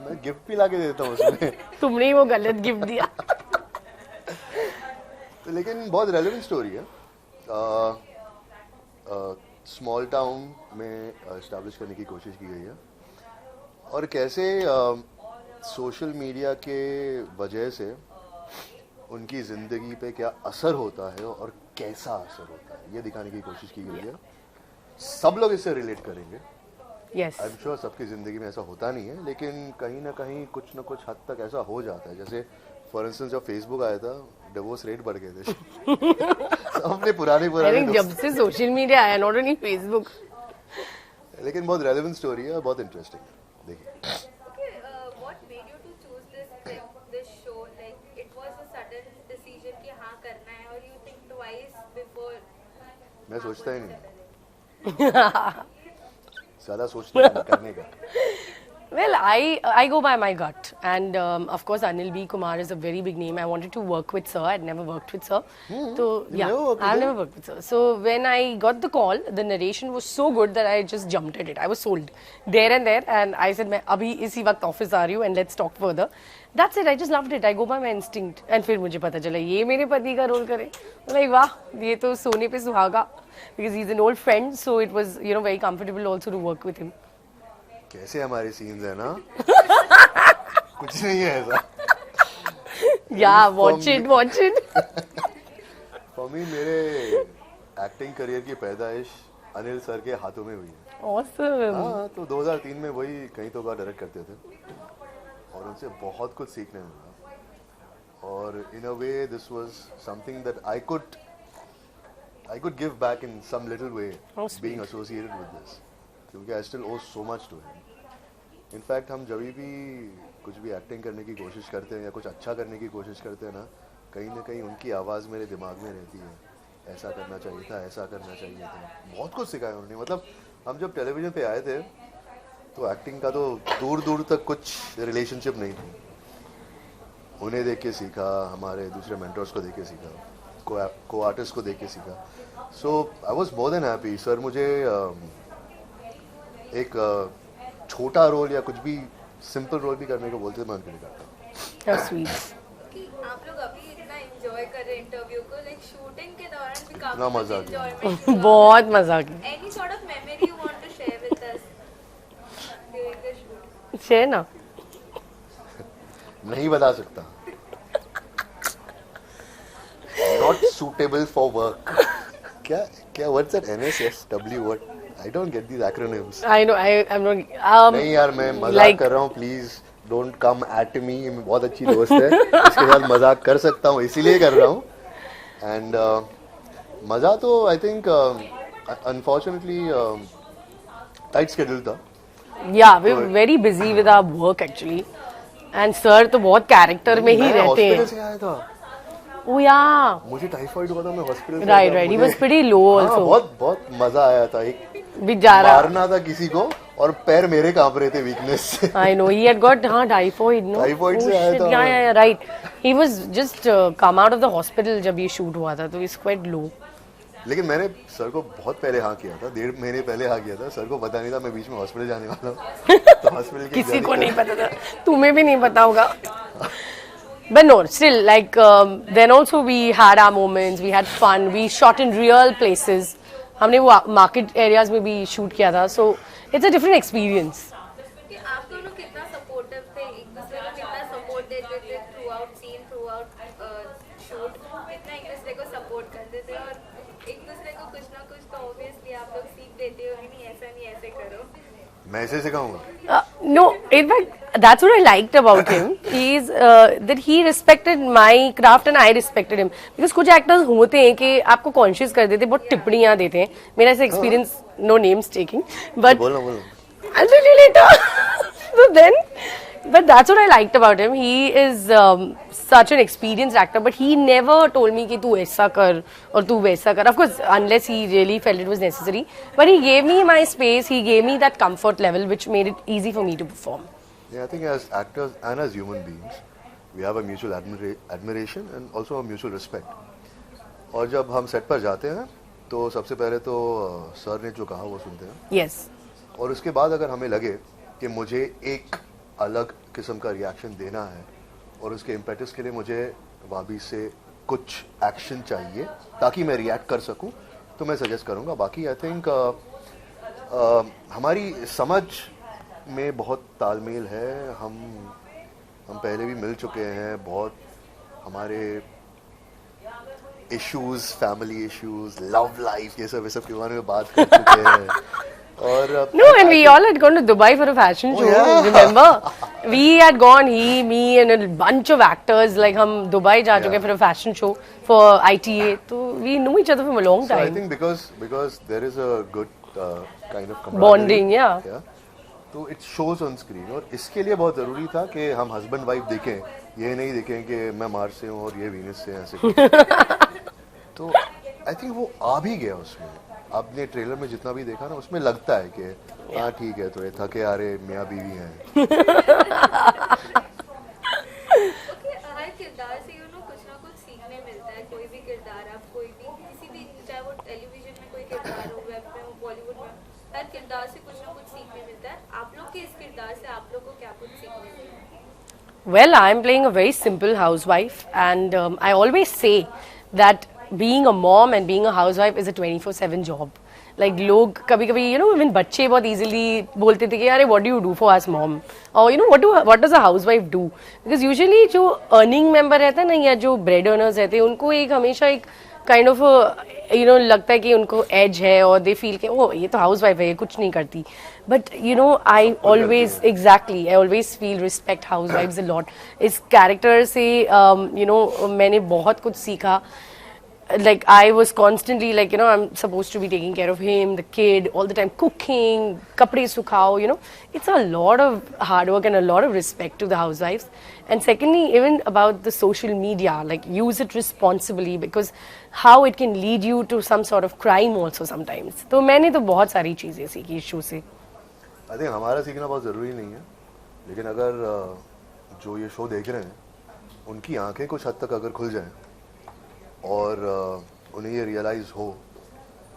मैं गिफ्ट भी लाके देता हूँ उसमें। तुमने ही वो गलत गिफ्ट दिया। तो लेकिन बहुत रेलेवेंट स्टोरी है, स्मॉल टाउन में इस्टेब्लिश करने की कोशिश की गई है, और कैसे सोशल मीडिया के वजह से उनकी ज़िंदगी पे क्या असर होता है और कैसा असर होता है, ये दिखाने की कोशिश की गई है। सब लोग इससे रिलेट करेंगे, यस, आई एम श्योर सबकी ज़िंदगी में ऐसा होता नहीं है, लेकिन कहीं ना कहीं कुछ ना कुछ हद तक ऐसा हो जाता है। जैसे फॉर इंस्टेंस जब फेसबुक आया था, डिवोर्स रेट बढ़ गए थे। अपने पुराने जब से सोशल मीडिया आया, नॉट ओनली फेसबुक। लेकिन बहुत रेलेवेंट स्टोरी है, बहुत इंटरेस्टिंग है, देखिए। What made you to choose this show? Like it was a sudden decision कि हाँ करना है, or you think twice before? मैं सोचता ही नहीं, ज़्यादा सोचने का करने का। Well, I go by my gut, and of course Anil B. Kumar is a very big name. I wanted to work with sir. I'd never worked with sir. So yeah, never worked with I've him? never worked with sir. So when I got the call, the narration was so good that I just jumped at it. I was sold there and there, and I said, मैं अभी इसी वक्त office आ रही हूँ, and let's talk further. That's it. I just loved it. I go by my instinct. And फिर मुझे पता चला ये मेरे पति का रोल करे, like वाह, ये तो सोने पे सुहागा, because he's an old friend, so it was very comfortable also to work with him. कैसे हमारे सीन्स है ना, कुछ नहीं है ऐसा। Yeah, watch it. For me मेरे एक्टिंग करियर की पैदाइश अनिल सर के हाथों में हुई है। Awesome. हाँ, तो 2003 में वही कहीं तो का डायरेक्ट करते थे, और उनसे बहुत कुछ सीखने मिला, और in a way this was something that I could give back in some little way, being associated with this, क्योंकि I still owe so much to him. In fact हम जब भी कुछ भी एक्टिंग करने की कोशिश करते हैं या कुछ अच्छा करने की कोशिश करते हैं ना कहीं उनकी आवाज़ मेरे दिमाग में रहती है, ऐसा करना चाहिए था, ऐसा करना चाहिए था। बहुत कुछ सिखाया उन्होंने, मतलब हम जब टेलीविज़न पे आए थे तो एक्टिंग का तो दूर दूर तक कुछ रिलेशनशिप नहीं थी। उन्हें देख के सीखा, हमारे दूसरे मेंटर्स को देख के सीखा, को आर्टिस्ट को देख के सीखा। So I was more than happy. Sir मुझे एक छोटा रोल या कुछ भी सिंपल रोल भी करने को बोलते थे, मैं उनके लिए करता हूँ। How sweet. कि आप लोग अभी इतना एंजॉय कर रहे हैं इंटरव्यू को, लाइक शूटिंग के दौरान भी इतना मजा आ काफी गया। एंजॉयमेंट बहुत मजा किया। Any sort of memory you want to share with us during the shoot? Share ना। नहीं बता सकता। Not suitable for work. क्या what's that NSFW? What? I don't get these acronyms. I know, I'm not. नहीं यार, मैं मजाक कर रहा हूँ, please don't come at me. बहुत अच्छी दोस्त है, इसके साथ मजाक कर सकता हूँ, इसीलिए कर रहा हूँ। एंड मजा तो I think unfortunately tight schedule था। Yeah, we're very busy with our work actually. And sir तो बहुत कैरेक्टर में ही मैं रहते हॉस्पिटल हैं। से आया था, Oh yeah. मुझे टाइफाइड हुआ था, मैं हॉस्पिटल से Right, आया था, right. He मुझे- was pretty low हाँ, also. बहुत मजा आया था। एक बेचारा। मारना था किसी को, और पैर मेरे कांप रहे थे वीकनेस से। I know he had got typhoid, no? Typhoid Oh से आया shit, था। yeah, right. He was just come out of the hospital जब ये shoot हुआ था, तो he's quite low. लेकिन मैंने सर को बहुत पहले हाँ किया था, 1.5 महीने पहले हाँ किया था। सर को पता नहीं था मैं बीच में हॉस्पिटल जाने वाला हूँ। तो हॉस्पिटल की किसी को journey- नहीं पता था, तुम्हें भी नहीं पता होगा। But no, still, like then also we had our moments, we had fun, we shot in real places. हमने वो market areas में भी shoot किया था, so it's a different experience. कि आप दोनों कितना सपोर्टिव थे, एक दूसरे को कितना सपोर्ट देते थे throughout scene, throughout shoot, कितना एक दूसरे को सपोर्ट करते थे, और एक दूसरे को कुछ ना कुछ तो ऑब्वियसली आप लोग सीख देते हो कि नहीं ऐसा नहीं ऐसे करो। मैं ऐसे सिखाऊंगा। No, in fact, that's what I liked about him. He's that he respected my craft and I respected him. Because कुछ actors होते हैं कि आपको conscious कर देते हैं, बहुत टिप्पणियाँ देते हैं। मेरा ऐसा experience, no names taking, but बोलो I'll tell you later. So then, but that's what I liked about him. He is such an experienced actor, but he never told me कि तू ऐसा कर और तू वैसा कर. Of course, unless he really felt it was necessary. But he gave me my space. He gave me that comfort level, which made it easy for me to perform. Yeah, I think as actors and as human beings, we have a mutual admiration and also a mutual respect. और जब हम set पर जाते हैं तो सबसे पहले तो सर ने जो कहा वो सुनते हैं Yes. और उसके बाद अगर हमें लगे कि मुझे एक अलग किस्म का रिएक्शन देना है और उसके इम्पेटस के लिए मुझे वाबी से कुछ एक्शन चाहिए ताकि मैं रिएक्ट कर सकूं तो मैं सजेस्ट करूंगा. बाकी आई थिंक हमारी समझ में बहुत तालमेल है. हम पहले भी मिल चुके हैं. बहुत हमारे issues, family issues, love life, ये सब के बारे में बात कर चुके हैं. और No, and we all had gone to Dubai for a fashion show. yeah. Remember? We had gone, me and a bunch of actors, like हम दुबई जा चुके for a fashion show for ITA. So we knew each other from a long So I time. think because there is a good kind of camaraderie, Bonding, yeah. तो it shows on screen. और इसके लिए बहुत ज़रूरी था कि हम husband wife देखें, ये नहीं देखें कि मैं मार्स से हूँ और ये वीनस से हैं, ऐसे. तो आई थिंक वो आ भी गया उसमें. आपने ट्रेलर में जितना भी देखा ना उसमें लगता है कि हाँ ठीक है, तो ये थके आ रहे मियाँ बीवी हैं. ओके, हर किरदार से कुछ ना कुछ सीखने मिलता है. कोई भी किरदार, आप कोई भी किसी भी, चाहे वो टेलीविजन में कोई किरदार हो, वेब में हो, बॉलीवुड में, हर किरदार से कुछ ना कुछ सीखने मिलता है. आप लोग के इस किरदार से आप लोग को क्या कुछ सीखने मिला? Well, I'm playing a very simple housewife, and I always say that being a mom and being a housewife is a 24/7 job. Like लोग कभी-कभी even बच्चे बहुत easily बोलते थे कि अरे what do you do for us mom? Or what does a housewife do? Because usually जो earning member रहता है ना या जो bread earners रहते हैं उनको एक हमेशा एक kind of लगता है कि उनको edge है और they feel कि oh ये तो housewife है, ये कुछ नहीं करती. But I always I always feel respect housewives a lot. इस character से मैंने बहुत कुछ सीखा. Like I was constantly I'm supposed to be taking care of him, the kid, all the time cooking, kapde sukhao, it's a lot of hard work and a lot of respect to the housewives. And secondly, even about the social media, like use it responsibly because how it can lead you to some sort of crime also sometimes. तो मैंने तो बहुत सारी चीजें सीखी इस show से. I think हमारा सीखना बहुत ज़रूरी नहीं है, लेकिन अगर जो ये शो देख रहे हैं उनकी आंखें कुछ हद तक अगर खुल जाएं और उन्हें ये रियलाइज़ हो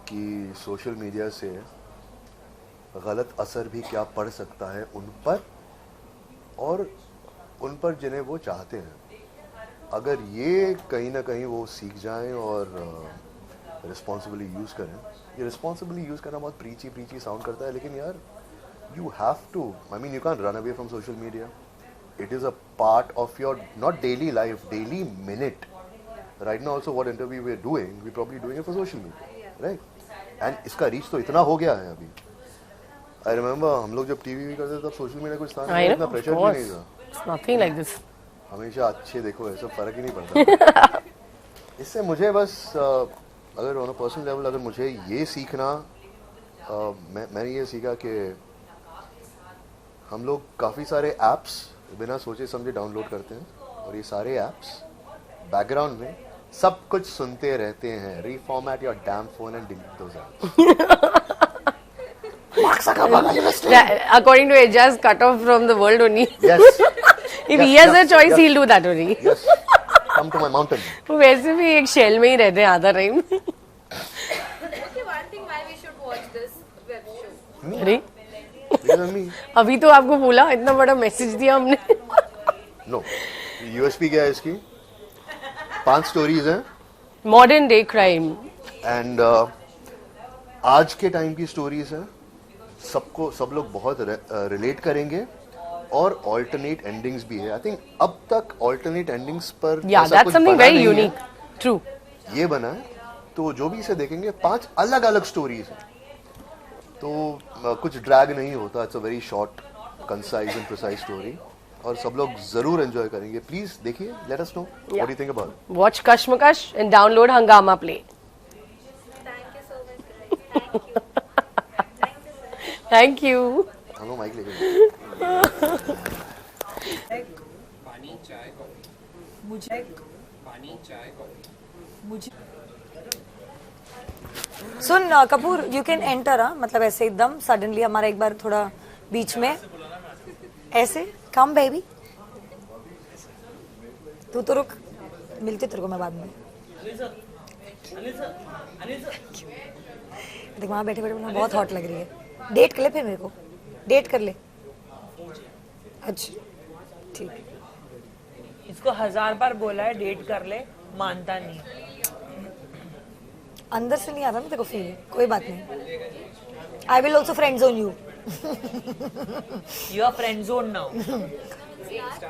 कि सोशल मीडिया से गलत असर भी क्या पड़ सकता है उन पर और उन पर जिन्हें वो चाहते हैं, अगर ये कहीं ना कहीं वो सीख जाएं और रिस्पॉन्सिबली यूज़ करें. ये रिस्पॉन्सिबली यूज़ करना बहुत प्रीची साउंड करता है, लेकिन यार you have to, I mean you can't run away from social media. It is a part of your not daily life, daily minute. Right now also what interview we're doing, we're probably doing it for social media, right? And इसका reach तो इतना हो गया है अभी. I remember हम लोग जब टीवी करते थे तब सोशल मीडिया कुछ था नहीं, इतना प्रेशर भी नहीं था. It's nothing like this. हमेशा अच्छे देखो, ऐसा फर्क ही नहीं पड़ता. इससे मुझे बस अगर ऑन अ पर्सनल लेवल अगर मुझे ये सीखना, मैंने ये सीखा कि हम लोग काफ़ी सारे ऐप्स बिना सोचे समझे डाउनलोड करते हैं और ये सारे ऐप्स बैकग्राउंड में सब कुछ सुनते रहते हैं. Reformat your damn phone and delete those apps. According to Ejaz, cut off from the world only. Yes. If he has a choice, he'll do that only. Yes. Come to my mountain. वो वैसे भी एक shell में ही रहते हैं आधा time. Okay, one thing why we should watch this web show. अरे Because me. अभी तो आपको बोला, इतना बड़ा मैसेज दिया हमने. No. USP क्या है इसकी? 5 स्टोरीज हैं. Modern day crime. एंड आज के टाइम की स्टोरीज हैं. सब लोग बहुत रिलेट करेंगे और ऑल्टरनेट एंडिंग्स भी है. आई थिंक अब तक ऑल्टरनेट एंडिंग्स पर that's something very unique. True. ये बना है, तो जो भी इसे देखेंगे 5 अलग अलग स्टोरीज हैं, तो कुछ ड्रैग नहीं होता. It's a very short, concise and precise story और सब लोग जरूर एंजॉय करेंगे. प्लीज देखिए, let us know what do you think about. Watch Kashmakash and download Hungama play. Thank you so much, guys. Thank you. हम लोग माइक लेके पानी चाय कॉफी. मुझे पानी चाय कॉफी. मुझे सुन कपूर, यू कैन एंटर. मतलब ऐसे एकदम सडनली हमारा एक बार थोड़ा बीच में ऐसे कम बेबी. तू तो रुक, मिलती तेरे को मैं बाद में. देख वहाँ बैठे बैठे मुझे बहुत हॉट लग रही है। डेट कर ले फिर मेरे को, डेट कर ले। अच्छा ठीक है। इसको 1000 बार बोला है डेट कर ले, मानता नहीं। अंदर से नहीं आता ना तेरे को फील, कोई बात नहीं। I will also friend zone you. You are friend zone now.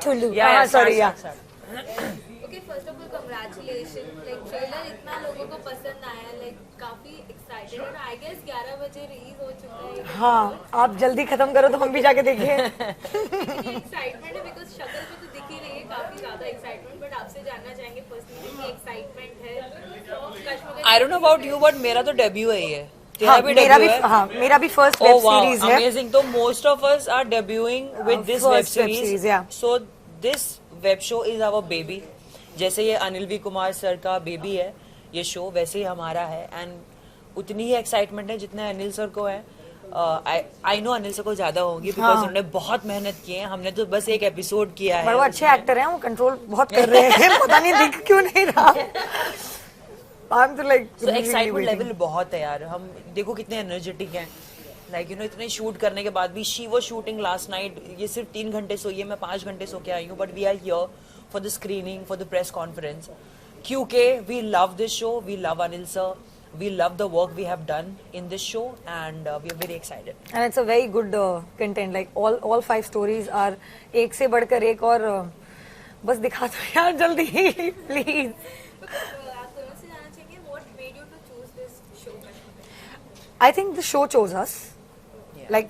ठुल्लू, Yeah, सॉरी या। Okay first of all congratulation, like trailer इतना लोगों को पसंद आया, लाइक काफी एक्साइटेड और आई गेस 11 बजे रिलीज हो चुका है। हाँ आप जल्दी खत्म करो तो हम भी जाके देखें। एक्साइटमेंट है बिकॉज शक्ल पे तो दिख ही रही है काफी ज्यादा एक्साइटमेंट, बट आपसे जानना चाहेंगे पर्सनली कि एक्साइटमेंट है। I don't know about you but मेरा तो डेब्यू है ये। हाँ, मेरा भी फर्स्ट वेब सीरीज है। अमेजिंग। तो most of us are debuting with this web series, so this web show is our baby. जैसे ये अनिल वी कुमार सर का बेबी है ये शो, वैसे ही हमारा है एंड उतनी ही एक्साइटमेंट है जितना अनिल सर को है। आई नो अनिल सर को ज्यादा होगी बिकॉज उन्होंने बहुत मेहनत की है, हमने तो बस एक एपिसोड किया है। वो अच्छे एक्टर हैं, वो कंट्रोल बहुत कर रहे हैं। पता नहीं दिख क्यों नहीं रहा। I'm तो like एक्साइटमेंट लेवल बहुत है यार। हम देखो कितने एनर्जेटिक हैं, लाइक यू नो इतने शूट करने के बाद भी। She was shooting last night, ये सिर्फ 3 घंटे सोई है, मैं 5 घंटे सो के आई हूँ, but we are here for the screening, for the press conference, क्योंकि we love this show, we love Anil sir, we love the work we have done in this show and we are very excited. And it's a very good content, like all 5 stories are एक से बढ़कर एक, और बस दिखा दो यार जल्दी please. I think the show chose us. Yeah. Like,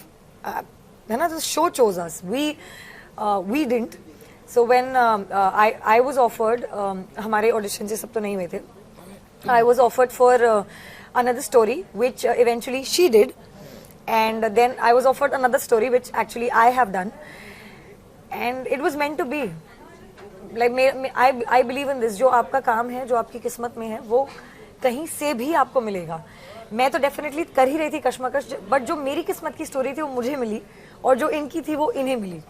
the show chose us. We didn't. So when I was offered, हमारे auditions ये सब तो नहीं हुए थे. I was offered for another story, which eventually she did, and then I was offered another story, which actually I have done, and it was meant to be. Like, I believe in this. जो आपका काम है, जो आपकी किस्मत में है, वो कहीं से भी आपको मिलेगा। मैं तो डेफिनेटली कर ही रही थी कश्मकश, बट जो मेरी किस्मत की स्टोरी थी वो मुझे मिली, और जो इनकी थी वो इन्हें मिली।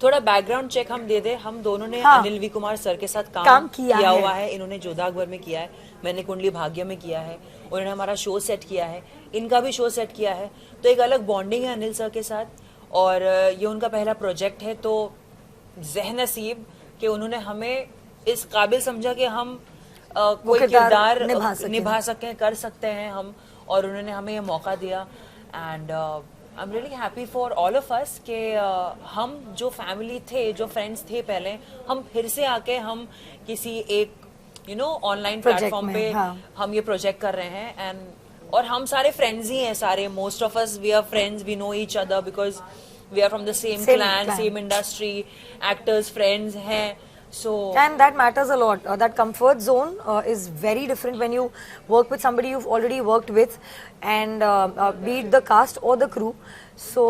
थोड़ा बैकग्राउंड चेक हम दे दे, हम दोनों ने अनिल वी कुमार सर के साथ काम किया हुआ है। इन्होंने जोधा अकबर में किया है, मैंने कुंडली भाग्य में किया है, उन्होंने हमारा शो सेट किया है, इनका भी शो सेट किया है, तो एक अलग बॉन्डिंग है अनिल सर के साथ, और ये उनका पहला प्रोजेक्ट है। तो ज़ह नसीब कि उन्होंने हमें इस काबिल समझा कि हम कोई किरदार निभा सकें, कर सकते हैं हम, और उन्होंने हमें ये मौका दिया। And I am really happy for all of अस कि हम जो फैमिली थे, जो फ्रेंड्स थे पहले, हम फिर से आके हम किसी एक ऑनलाइन प्लेटफॉर्म पे हम ये प्रोजेक्ट कर रहे हैं। एंड और हम सारे फ्रेंड्स ही हैं, सारे most of us we are friends, we know each other because we are from the same clan, same industry, actors friends हैं। So and that matters a lot. That comfort zone is very different when you work with somebody you've already worked with, and be it the cast or the crew. So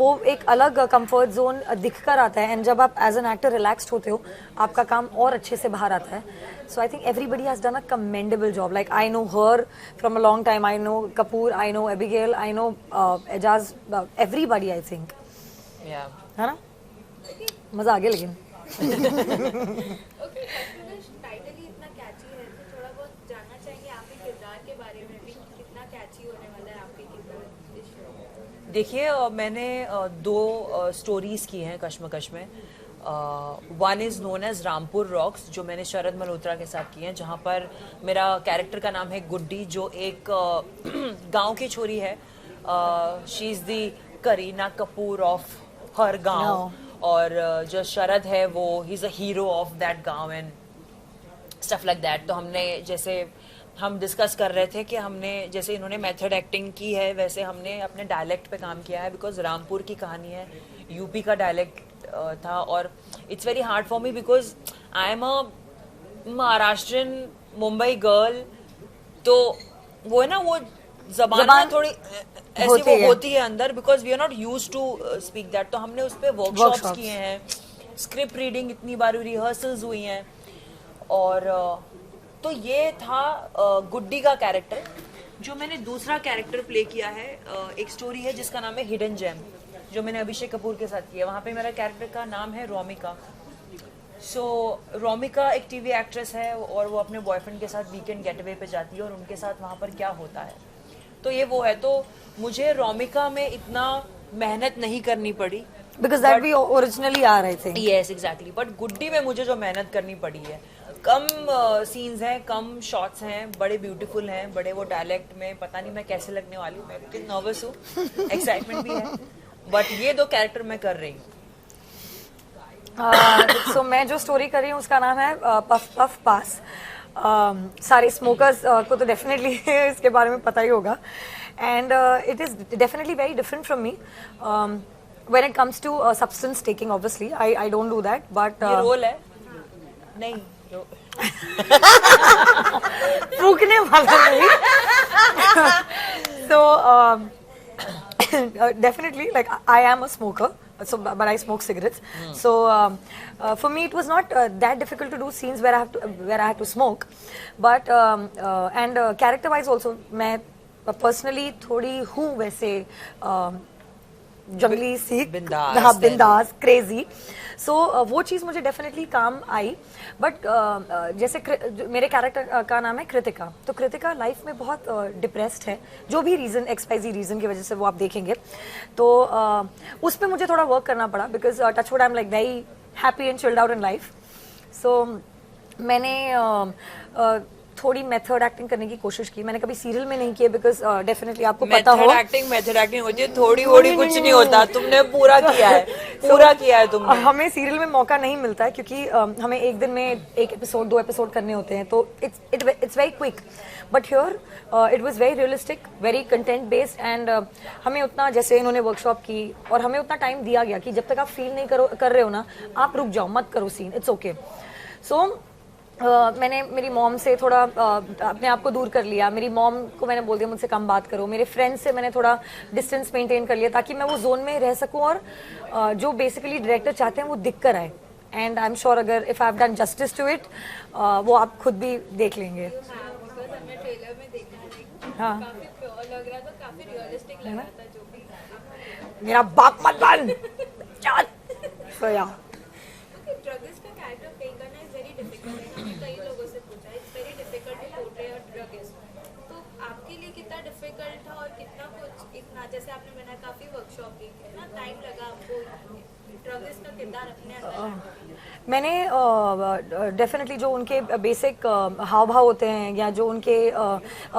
वो एक अलग comfort zone दिख कर आता है, and जब आप as an actor relaxed होते हो, आपका काम और अच्छे से बाहर आता है. So I think everybody has done a commendable job. Like I know her from a long time. I know Kapoor. I know Abigail. I know Ejaz. Everybody, I think. Yeah. है ना? मजा आ गया लेकिन. ओके, टाइटल ही इतना कैची है, तो थोड़ा बहुत जानना चाहेंगे आपके किरदार के बारे में भी, कितना कैची होने वाला है आपके किरदार इस शो? देखिए, मैंने 2 स्टोरीज की हैं कश्मकश में। One is known as Rampur rocks, जो मैंने शरद मल्होत्रा के साथ की है, जहाँ पर मेरा कैरेक्टर का नाम है गुड्डी, जो एक गांव की छोरी है। She is the Kareena Kapoor of her गांव, और जो शरद है वो he is a hero of that गांव एंड स्टफ लाइक दैट। तो हमने, जैसे हम डिस्कस कर रहे थे कि हमने, जैसे इन्होंने मेथड एक्टिंग की है, वैसे हमने अपने डायलेक्ट पे काम किया है, बिकॉज रामपुर की कहानी है, यूपी का डायलेक्ट था, और it's very hard for me because I am a Maharashtrian Mumbai girl. तो वो है ना, वो जबान थोड़ी ऐसी वो होती है अंदर, because we are not used to speak that. तो हमने उस पर वर्कशॉप्स किए हैं, स्क्रिप्ट रीडिंग इतनी बार रिहर्सल्स हुई हैं, और तो ये था गुड्डी का कैरेक्टर। जो मैंने दूसरा कैरेक्टर प्ले किया है, एक स्टोरी है जिसका नाम है हिडन जेम, जो मैंने अभिषेक कपूर के साथ किया। वहाँ पे मेरा कैरेक्टर का नाम है रोमिका। सो रोमिका एक टीवी एक्ट्रेस है और वो अपने बॉयफ्रेंड के साथ वीकेंड गेटअवे पे जाती है और उनके साथ वहाँ पर क्या होता है, तो ये वो है। तो मुझे रोमिका में इतना मेहनत नहीं करनी पड़ी, because that we originally are, I think. Yes exactly, but Guddi में मुझे जो मेहनत करनी पड़ी है, कम सीन्स हैं, कम शॉट्स हैं, बड़े ब्यूटीफुल हैं, बड़े वो डायलेक्ट में पता नहीं मैं कैसे लगने वाली हूँ, मैं कितनी नर्वस हूँ, एक्साइटमेंट भी है, बट ये 2 कैरेक्टर मैं कर रही हूँ। सो मैं जो स्टोरी कर रही हूँ उसका नाम है पफ पफ पास। सारे स्मोकर्स को तो डेफिनेटली इसके बारे में पता ही होगा, and it is definitely very different from me when it comes to substance taking. Obviously I don't do that, but ये रोल है नहीं फूकने वाला नहीं। So definitely, like I am a smoker, so but I smoke cigarettes. So for me, it was not that difficult to do scenes where I had to smoke, but and character-wise also, मैं personally थोड़ी हूँ वैसे जंगली सीख, बिंदास, बिंदास, crazy. सो वो चीज़ मुझे डेफिनेटली काम आई, बट जैसे मेरे कैरेक्टर का नाम है कृतिका, तो कृतिका लाइफ में बहुत डिप्रेस्ड है, जो भी रीज़न XYZ रीज़न की वजह से वो आप देखेंगे, तो उस पर मुझे थोड़ा वर्क करना पड़ा, because touchwood I am like very happy and chilled out in life. So मैंने थोड़ी मेथड एक्टिंग करने की कोशिश की। मैंने कभी सीरियल में नहीं किया, बिकॉज डेफिनेटली आपको पता हो मेथड एक्टिंग होती है, थोड़ी कुछ नहीं होता, तुमने पूरा किया है, पूरा किया है तुमने। हमें सीरियल में मौका नहीं मिलता है, क्योंकि हमें एक दिन में 1 एपिसोड 2 एपिसोड करने होते हैं, तो it's very quick, but here it was very realistic, very content based, and हमें उतना, जैसे इन्होंने वर्कशॉप की और हमें उतना टाइम दिया गया कि जब तक आप फील नहीं कर रहे हो ना, आप रुक जाओ, मत करो सीन, इट्स ओके। सो मैंने मेरी मॉम से थोड़ा अपने आप को दूर कर लिया। मेरी मॉम को मैंने बोल दिया मुझसे कम बात करो। मेरे फ्रेंड्स से मैंने थोड़ा डिस्टेंस मेंटेन कर लिया, ताकि मैं वो जोन में रह सकूं और जो बेसिकली डायरेक्टर चाहते हैं वो दिख कर आए। एंड आई एम श्योर अगर if I have done justice to it, वो आप खुद भी देख लेंगे। हाँ, मेरा बाप मत बन। So yeah. ड्रगिस्ट का कैरेक्टर प्ले करना इज वेरी डिफिकल्ट है। मैंने कई लोगों से पूछा, it's very difficult to portray a druggist, तो आपके लिए कितना डिफिकल्ट था और कितना कुछ, इतना जैसे आपने बनाया, काफी वर्कशॉप की, कितना टाइम लगा आपको ड्रगिस्ट का किरदार अपने अंदर? मैंने डेफिनेटली जो उनके बेसिक हाव भाव होते हैं या जो उनके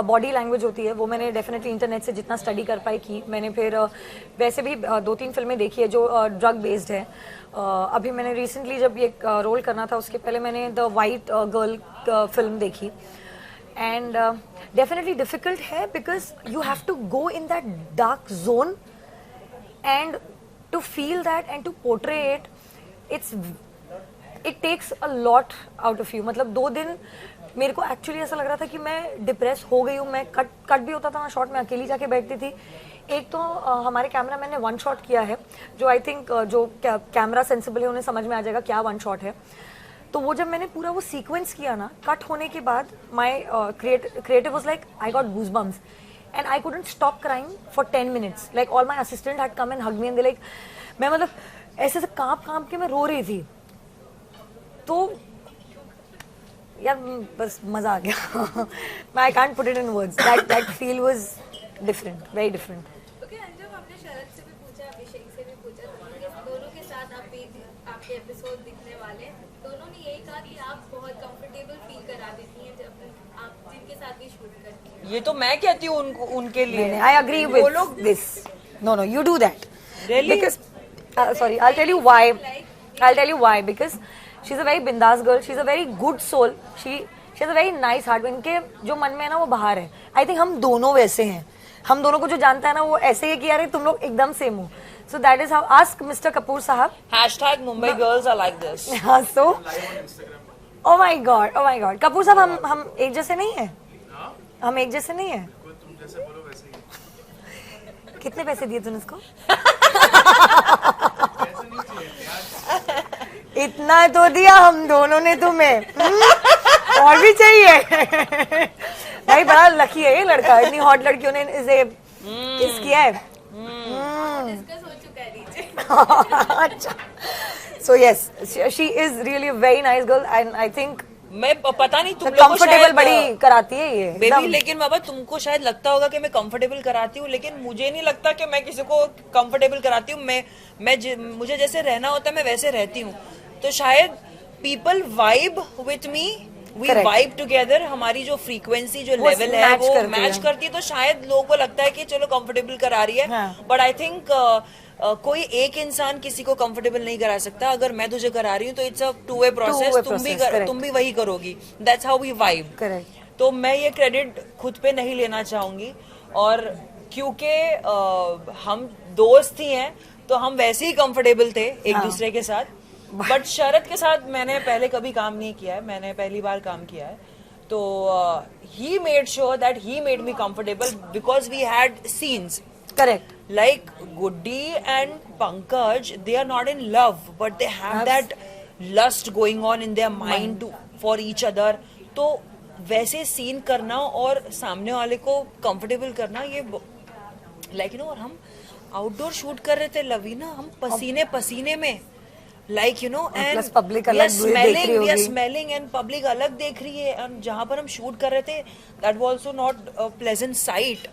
बॉडी लैंग्वेज होती है, वो मैंने डेफिनेटली इंटरनेट से जितना स्टडी कर पाई की। मैंने फिर वैसे भी 2-3 फिल्में देखी है जो ड्रग बेस्ड है। अभी मैंने रिसेंटली जब ये रोल करना था, उसके पहले मैंने द वाइट गर्ल फिल्म देखी, एंड डेफिनेटली डिफिकल्ट है, because you have to go in that dark zone and to feel that and to portray it. It takes a lot out of you. मतलब 2 दिन मेरे को actually ऐसा लग रहा था कि मैं डिप्रेस हो गई हूँ। मैं कट भी होता था ना शॉट में, अकेली जाके बैठती थी। एक तो हमारे कैमरा मैन ने 1 शॉट किया है, जो आई थिंक जो कैमरा सेंसिबल है उन्हें समझ में आ जाएगा क्या 1 शॉट है। तो वो जब मैंने पूरा वो सीक्वेंस किया ना, कट होने के बाद my creative was like I got goosebumps and I couldn't stop crying for 10 minutes। Like all my assistant had come and hug me and they like, मैं मतलब ऐसे से कांप के मैं रो रही थी। तो यार बस मजा आ गया। I can't put it in words, that feel was different, very different. Okay Anjum, हमने शरद से भी पूछा, अभिषेक से भी पूछा, दोनों के साथ आप भी आपके एपिसोड दिखने वाले, दोनों ने यही कहा कि आप बहुत कंफर्टेबल फील करा देती हैं जब आप जिनके साथ भी शूट करती हैं। ये तो मैं कहती हूँ उनके लिए। I agree with this. No you do that because sorry, I'll tell you why. Because she's a very bindas girl. She's a very good soul. She has a very nice heart. इनके जो मन में है ना वो बाहर है. I think हम दोनों वैसे हैं. हम दोनों को जो जानता है ना वो ऐसे ही किया रहे, तुम लोग एकदम सेम हो. So that is how. Ask Mr. Kapoor साहब. #Mumbai girls are like this. हाँ, so. Oh my God. Kapoor साहब हम एक जैसे नहीं है. हम एक जैसे नहीं है. तुम जैसे बोलो वैसे ही. कितने पैसे दिए तूने उसको? इतना तो दिया हम दोनों ने तुम्हें. और भी चाहिए. भाई बड़ा लकी है ये लड़का. इतनी हॉट लड़कियों ने इसे किस किया है. डिस्कस हो चुका है नीचे. अच्छा. So yes, she is really a very nice girl, and I think मैं पता नहीं तुम लोग को कंफर्टेबल शायद बड़ी कराती है ये बेबी, लेकिन बाबा तुमको शायद लगता होगा कि मैं कंफर्टेबल कराती हूँ, लेकिन मुझे नहीं लगता कि मैं किसी को कंफर्टेबल कराती हूँ. मुझे जैसे रहना होता है मैं वैसे रहती हूँ. तो शायद people vibe with me, we vibe together. हमारी जो फ्रीक्वेंसी जो लेवल है वो मैच करती है, तो शायद लोगों को लगता है कि चलो कंफर्टेबल करा रही है. बट आई थिंक कोई एक इंसान किसी को कंफर्टेबल नहीं करा सकता. अगर मैं तुझे करा रही हूँ तो it's a two way process. तुम भी वही करोगी. That's how we vibe. Correct. तो मैं ये क्रेडिट खुद पे नहीं लेना चाहूंगी, और क्योंकि हम दोस्त ही हैं तो हम वैसे ही कंफर्टेबल थे एक दूसरे के साथ. बट शरद के साथ मैंने पहले कभी काम नहीं किया है, मैंने पहली बार काम किया है. तो he made sure that he made me comfortable because we had scenes. Correct. Like Goody and Pankaj, they are not in love, but they have that lust going on in their mind for each other. तो वैसे scene करना और सामने वाले को comfortable करना, ये like you no. और हम आउटडोर शूट कर रहे थे लवीना, हम पसीने पसीने में, like you know, and public अलग we are smelling and public अलग देख रही है. एंड जहां पर हम शूट कर रहे थे that was also not a pleasant site.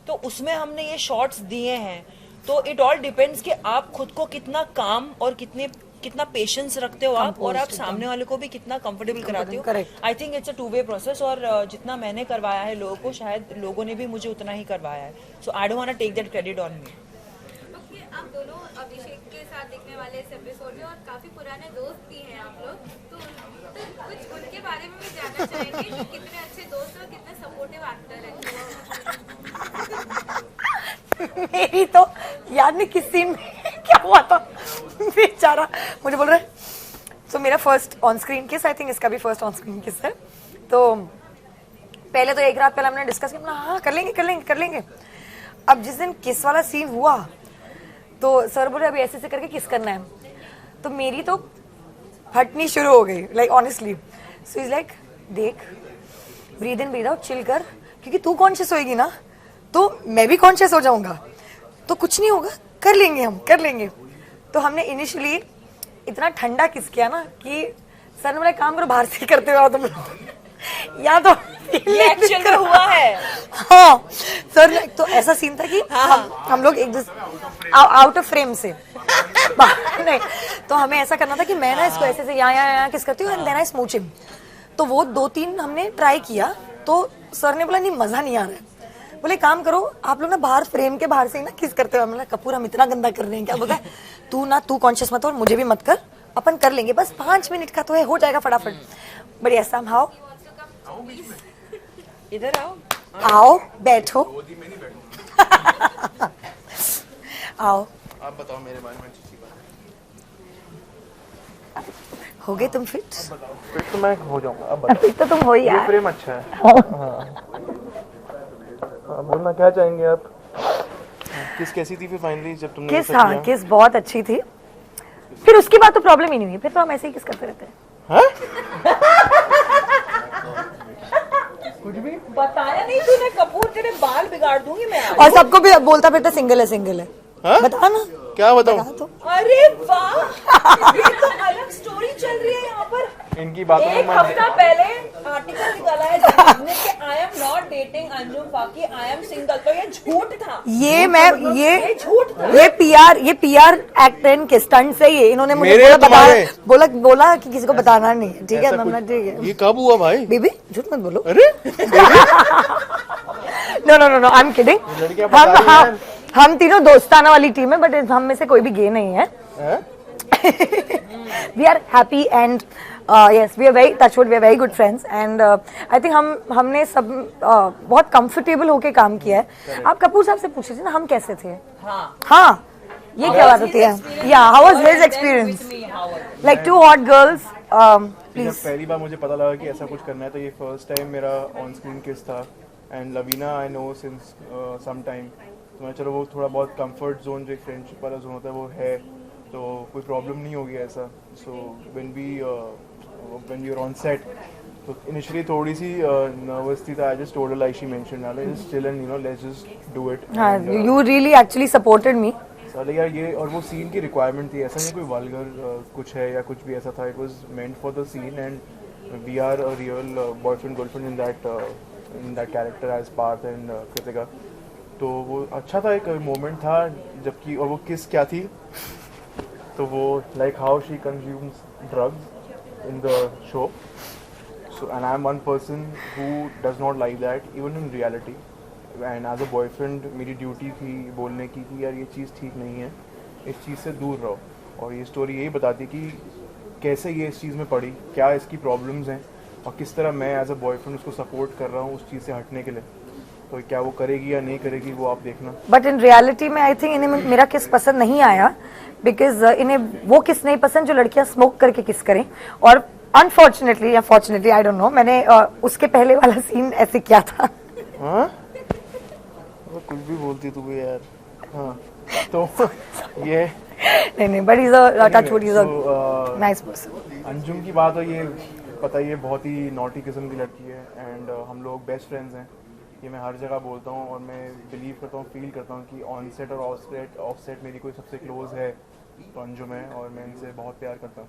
तो उसमें हमने ये शॉट्स दिए हैं. तो इट ऑल डिपेंड्स कि आप खुद को कितना काम और कितना पेशेंस रखते हो आप, और आप सामने वाले को भी कितना कंफर्टेबल कराते हो. आई think it's a two way process. और जितना मैंने करवाया है लोगों को, शायद लोगों ने भी मुझे उतना ही करवाया है. So I don't want to take that credit on me. आप दोनों अभिषेक के साथ दिखने वाले इस एपिसोड में, और काफी पुराने दोस्त भी हैं आप लोग, तो कुछ उनके बारे में भी जानना चाहेंगे कि कितने अच्छे दोस्त और कितने सपोर्टिव एक्टर हैं. मेरी तो याद नहीं किस सीन में क्या हुआ था, बेचारा मुझे बोल रहा है. सो मेरा फर्स्ट ऑन स्क्रीन किस, आई थिंक इसका भी फर्स्ट ऑन स्क्रीन किस है. तो पहले तो एक रात पहले हमने डिस्कस किया, हाँ कर लेंगे. अब जिस दिन किस वाला सीन हुआ तो सर बोले अभी ऐसे करके किस करना है. तो मेरी तो फटनी शुरू हो गई, like honestly. So is like देख, breathe in breathe out, chill कर, क्योंकि तू कॉन्शियस होएगी ना तो मैं भी कॉन्शियस हो जाऊंगा, तो कुछ नहीं होगा, कर लेंगे. तो हमने इनिशियली इतना ठंडा किस किया ना कि सर ने बोला काम करो बाहर से करते हो तुम या तो ये एक्चुअल में हुआ है. हाँ सर ने, तो ऐसा सीन था कि हम लोग एक दूसरे आउट ऑफ फ्रेम से नहीं, तो हमें ऐसा करना था कि मैं ना इसको ऐसे से यहाँ किस करती हूँ and then I smooch him. तो वो 2-3 हमने ट्राई किया. तो सर ने बोला नहीं मजा नहीं आ रहा है, बोले काम करो आप लोग ना बाहर फ्रेम के बाहर से ही ना किस करते हो. मतलब कपूर हम इतना गंदा कर रहे हैं क्या. बोलता है तू कॉन्शियस मत हो और मुझे भी मत कर, अपन कर लेंगे, बस 5 मिनट का तो है, हो जाएगा फटाफट. बढ़िया समहाउ. इधर आओ बैठो आओ. आप बताओ मेरे बारे में. हो गए तुम फिट? फिट तो मैं हो जाऊंगा. अब बताओ. फिट तो तुम हो ही यार. फ्रेम अच्छा है. बोलना क्या चाहेंगे आप? किस कैसी थी फिर फाइनली जब तुमने किस? हाँ किस बहुत अच्छी थी. फिर उसके बाद तो प्रॉब्लम ही नहीं हुई, फिर तो हम ऐसे ही किस करते रहते हैं. कुछ भी बताया नहीं तूने. कपूर तेरे बाल बिगाड़ दूंगी मैं. और सबको भी बोलता फिरता सिंगल है. बता ना क्या बताऊं. अरे वाह, ये तो अलग स्टोरी चल रही है यहाँ पर. इनकी बातों में एक हफ्ता पहले आर्टिकल निकाला है जिसने कि I am not dating Anjum Faqih, I am single. तो ये झूठ था. ये झूठ था. ये पीआर एक्टर के स्टंट से ही इन्होंने मुझे बोला कि किसी को बताना नहीं है. ठीक है ठीक है. ये कब हुआ भाई? बेबी झूठ मत बोलो. अरे नो आई एम किडिंग. हम तीनों दोस्ताना वाली टीम है, बट हम में से कोई भी गे नहीं है. We are happy and yes, we are very good friends and I think हमने सब बहुत comfortable होके काम किया है. आप कपूर साहब से पूछ लीजिए ना हम कैसे थे. हाँ ये क्या बात होती है. Yeah, how was his experience? Like 2 hot girls. Please. पहली बार मुझे पता लगा कि ऐसा कुछ करना है, तो ये फर्स्ट टाइम मेरा ऑन स्क्रीन किस था. And Laveena I know since some time. तो मैं चलो वो थोड़ा बहुत कंफर्ट जोन जो एक फ्रेंडशिप वाला जोन होता है वो है, तो कोई प्रॉब्लम नहीं होगी ऐसा. सो when we were on set, so initially थोड़ी सी nervous थी. I just told her like she mentioned, let's just chill and let's just do it. You really actually supported me. Like यार ये और वो सीन की रिक्वायरमेंट थी, ऐसा नहीं कोई वल्गर कुछ है या कुछ भी ऐसा था, it was meant for the scene and we are a real boyfriend girlfriend in that character as Parth and Kritika. तो वो अच्छा था, एक मोमेंट था जबकि, और वो किस क्या थी, तो वो like how she consumes drugs in the show. So, and I'm one person who does not like that, even in reality. And as a boyfriend, मेरी ड्यूटी थी बोलने की कि यार ये चीज़ ठीक नहीं है, इस चीज़ से दूर रहो। और ये स्टोरी यही बताती कि कैसे ये इस चीज़ में पड़ी, क्या इसकी प्रॉब्लम्स हैं और किस तरह मैं एज अ बॉयफ्रेंड उसको सपोर्ट कर रहा हूँ उस चीज़ से हटने के लिए। तो क्या वो करेगी या नहीं करेगी वो आप देखना। बट इन रियलिटी में आई थिंक इन्हें मेरा किस पसंद नहीं आया, बिकॉज इन्हें वो किस नहीं पसंद जो लड़कियां स्मोक करके किस करें। और अनफॉर्चुनेटली या फॉर्चुनेटली आई डोंट नो, मैंने उसके पहले वाला सीन ऐसे किया था। हाँ कुछ भी बोलती तू भी यार। हाँ तो ये नहीं but is a touchwood, is a nice person. Anjum की बात हो, ये पता ही है बहुत ही नॉटी किस्म की लड़की है एंड हम लोग बेस्ट फ्रेंड्स हैं, ये मैं हर जगह बोलता हूँ और मैं बिलीव करता हूँ, फील करता हूँ कि ऑन सेट और ऑफ सेट मेरी कोई सबसे क्लोज है तो अंजुम है और मैं इनसे बहुत प्यार करता हूँ।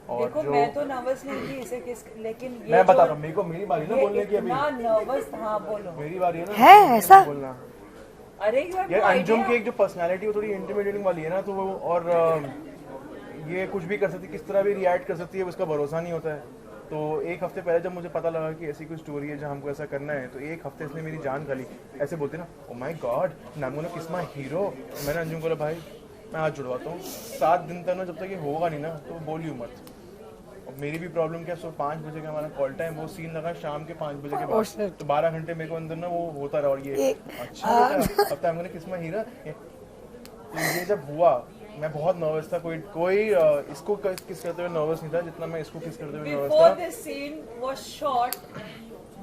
और देखो जो मैं तो नर्वस नहीं थी इसे किस, लेकिन ये मैं बता रहा हूँ, मेरे को मेरी बारी ना बोलने की, अभी नर्वस। हाँ बोलो। मेरी बारी है ना है ऐसा? बोलना। अरे यू हैव यार नो अंजुम की आइडिया। एक जो पर्सनालिटी वो थोड़ी इंटिमिडेटिंग वाली है ना, तो वो और ये कुछ भी कर सकती है, किस तरह भी रिएक्ट कर सकती है, उसका भरोसा नहीं होता है। तो एक हफ्ते पहले जब मुझे पता लगा कि ऐसी कोई स्टोरी है जहाँ हमको ऐसा करना है, तो एक हफ्ते इसने मेरी जान खा ली। ऐसे बोलते ना, ओ माय गॉड नाम बोला किस माय हीरो। मैंने अंजुम को बोला भाई मैं हाथ जुड़वाता हूँ 7 दिन तक ना, जब तक ये होगा नहीं ना तो बोलियो मत। और मेरी भी प्रॉब्लम क्या, सो 5 बजे का हमारा कॉल टाइम, वो सीन लगा शाम के 5 बजे के बाद, तो 12 घंटे मेरे को अंदर ना वो होता रहा। और ये अच्छा अब तक हमने किस माय हीरो, ये जब हुआ मैं बहुत नर्वस था। कोई इसको किस करते हुए नर्वस नहीं था जितना मैं इसको किस करते हुए नर्वस Before था। this scene was shot,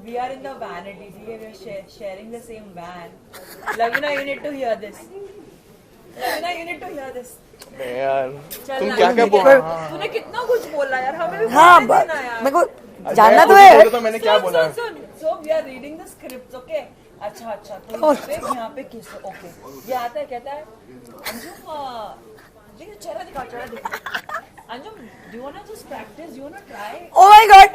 we are in the van. We are sharing the same van. Lavina, you need to hear this. Lavina, you need to hear this. यार चल तुम ना, क्या क्या ठीक बोल है। तूने कितना कुछ बोला यार, हमें भी हाँ बोलने देना यार। मेरे को जानना तो है। तो मैंने क्या बोला। So we are reading the scripts, okay? अच्छा तो यहाँ पे किस, ओके ये आता है, कहता है अंजुम देखिए चेहरा दिखा Anjum, do you wanna just practice, do you wanna try? Oh my god,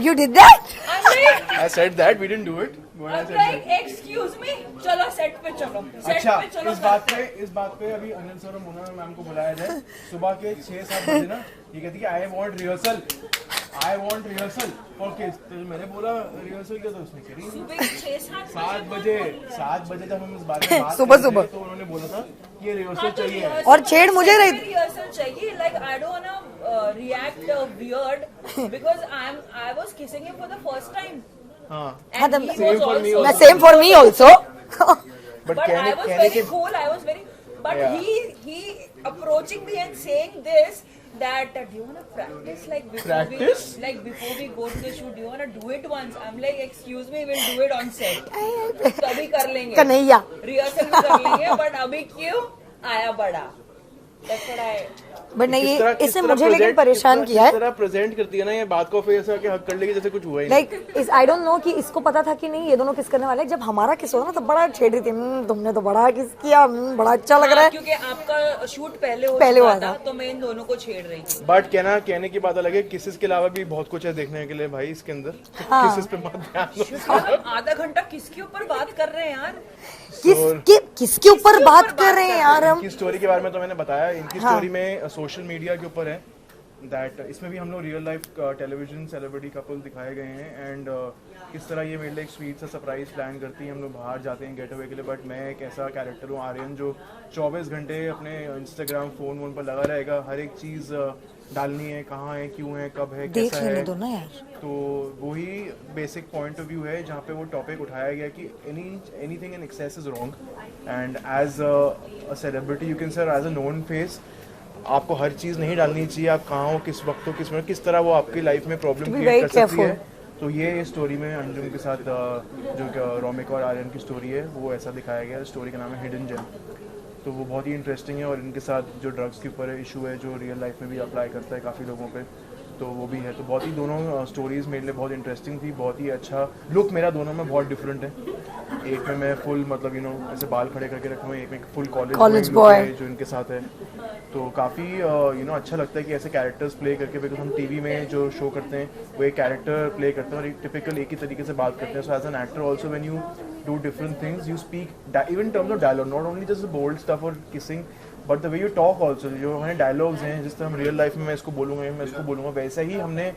you did that? I'm like, I said that we didn't do it. I'm like, excuse me, चलो सेट पे चलो, अच्छा सेट पे चलो। इस बात पे अभी अनिल सर और मोना मैम को बुलाया जाए सुबह के 6-7 बजे ना, ये कहती है आई वांट रिहर्सल फॉर किस। तो मैंने बोला रिहर्सल क्या, तो उसने करी सुबह 6-7 7 बजे जब हम इस बारे में बात सुबह कर रहे थे, तो उन्होंने बोला था ये रिहर्सल चाहिए। और छेड़ मुझे रही थी। रिहर्सल चाहिए, like I don't wanna react weird because I was kissing him for the first time. हाँ And the- he Same was for me also. also. Same for me also. But I कहने was कहने very के cool. I was very. But Yeah. he approaching me and saying this, that do you wanna practice like before Practice? before we go to the shoot, do you wanna do it once? I'm like, excuse me, we'll do it on set. तभी कर लेंगे. Kanhaiya. Rehearsal भी कर लेंगे, but अभी क्यों आया बड़ा? That's what I. बट नहीं किस तरह- ये किस इसने तरह मुझे लेकिन present- परेशान किस किया है। तरह प्रेजेंट करती है ना ये बात को, फिर ऐसा कि हक कर लेगी जैसे कुछ हुआ ही नहीं। लाइक इस आई डोंट नो कि इसको पता था कि नहीं ये दोनों किस करने वाले हैं। जब हमारा किस होगा ना तब बड़ा छेड़ रही थी, तुमने तो बड़ा किस किया, बड़ा अच्छा लग रहा है। क्योंकि आपका शूट पहले पहले हुआ हुआ था, था। तो मैं इन दोनों को छेड़ रही थी। बट कहने की बात अलग है, किसिस के अलावा भी बहुत कुछ है देखने के लिए भाई इसके अंदर। हाँ। किसिस पे मत ध्यान दो। हम आधा घंटा किसके ऊपर बात कर रहे हैं यार? किसके ऊपर बात कर रहे हैं यार हम? इनकी स्टोरी के बारे में तो मैंने बताया, इनकी हाँ। स्टोरी में सोशल मीडिया के ऊपर है दैट इसमें भी हम लोग real life television celebrity couple दिखाए गए हैं एंड किस तरह ये मेरे लिए एक स्वीट सा सरप्राइज प्लान करती है। हम लोग बाहर जाते हैं गेट अवे के लिए, बट मैं एक ऐसा कैरेक्टर हूँ आर्यन जो 24 घंटे अपने इंस्टाग्राम फोन वोन पर लगा रहेगा, हर एक चीज़ डालनी है, कहाँ है, क्यों है, कब है, देख कैसा लेने है। दो ना यार। तो वही बेसिक पॉइंट ऑफ व्यू है जहाँ पे वो टॉपिक उठाया गया कि anything in excess is wrong and as a celebrity you can sir as a known face आपको हर चीज़ नहीं डालनी चाहिए। आप कहाँ हो, किस वक्त हो, किस तरह वो आपकी लाइफ में प्रॉब्लम क्रिएट कर सकती है। तो ये स्टोरी में अंजुम के साथ जो रोमिक और आर्यन की स्टोरी है वो ऐसा दिखाया गया है। स्टोरी का नाम है हिडन जेम। तो वो बहुत ही इंटरेस्टिंग है और इनके साथ जो ड्रग्स के ऊपर इशू है जो रियल लाइफ में भी अप्लाई करता है काफ़ी लोगों पे, तो वो भी है। तो बहुत ही दोनों स्टोरीज मेरे लिए बहुत इंटरेस्टिंग थी, बहुत ही अच्छा लुक मेरा दोनों में बहुत डिफरेंट है। एक में मैं फुल मतलब यू नो ऐसे बाल खड़े करके रखा हूँ, एक में फुल कॉलेज बॉय जो इनके साथ है। तो काफ़ी यू नो अच्छा लगता है कि ऐसे कैरेक्टर्स प्ले करके, बिकॉज हम टीवी में जो शो करते हैं वो एक कैरेक्टर प्ले करते हैं और एक टिपिकल एक ही तरीके से बात करते हैं। So as an actor also when you do different things you speak even in terms of dialogue, not only just bold stuff और kissing but the way you talk also. जो हमारे डायलॉग्स हैं जिस तरह हम रियल लाइफ में मैं इसको बोलूँगा वैसा ही हमने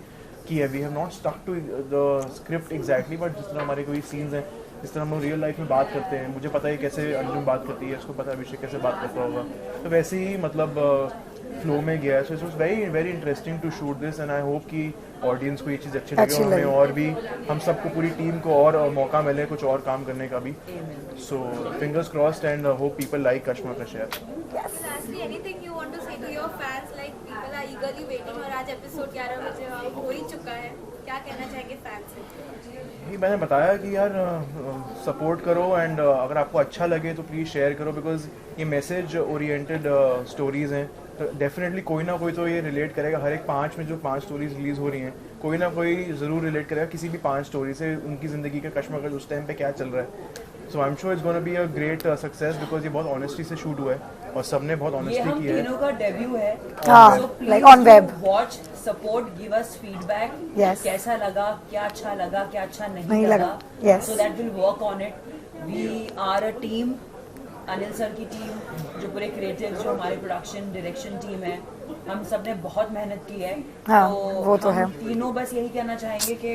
किया। We have not stuck to the script exactly, but जिस तरह हमारे कोई सीन्स हैं जिस तरह हम रियल लाइफ में बात करते हैं, मुझे पता है कैसे अंजुम बात करती है, उसको पता है अभिषेक कैसे बात करता होगा, तो वैसे ही मतलब फ्लो में गया है। So it was very very interesting to shoot this and I hope कि ऑडियंस को ये चीज़ अच्छी लगे और हमें और भी हम सबको पूरी टीम को और मौका मिले कुछ और काम करने का भी। So fingers crossed and hope people like Kashmakash यार। Lastly, anything you want to say to your fans? Like people are eagerly waiting और आज एपिसोड 11 बजे हो ही चुका है, क्या कहना चाहेंगे फैंस से? मैंने बताया कि यार सपोर्ट करो एंड अगर आपको अच्छा लगे तो प्लीज़ शेयर करो, बिकॉज ये मैसेज ओरिएंटेड स्टोरीज़ हैं तो डेफिनेटली कोई ना कोई तो ये रिलेट करेगा। हर एक 5 में जो 5 स्टोरीज रिलीज़ हो रही हैं कोई ना कोई ज़रूर रिलेट करेगा किसी भी 5 स्टोरी से, उनकी ज़िंदगी का कश्मकश उस टाइम पे क्या चल रहा है। So I am sure it's gonna be a great success because ये बहुत ऑनेस्टी से शूट हुआ है और सबने बहुत ऑनेस्टली किया है। तीनों का डेब्यू है, like on web. Watch support give us feedback, Yes. कैसा लगा, क्या अच्छा लगा, क्या अच्छा नहीं नहीं लगा. लगा, Yes. So that will work on it. We are a team, Anil sir की टीम, जो पूरे क्रिएटिव, जो हमारी प्रोडक्शन डायरेक्शन टीम है, हम सब ने बहुत मेहनत की है। हाँ, वो तो हम है। तीनों बस यही कहना चाहेंगे कि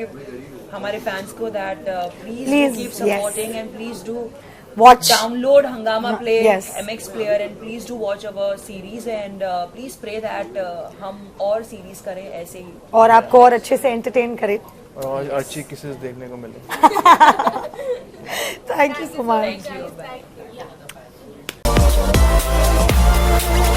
हमारे फैंस को that Please, please keep yes. Supporting and please do Watch. download Hangama Play, Yes. MX Player, and please do watch our series and please pray that हम और series करें ऐसे ही। और आपको और अच्छे से एंटरटेन करे। और अच्छी किसेस देखने को मिले। Thank you so much. Thank you. Thank you.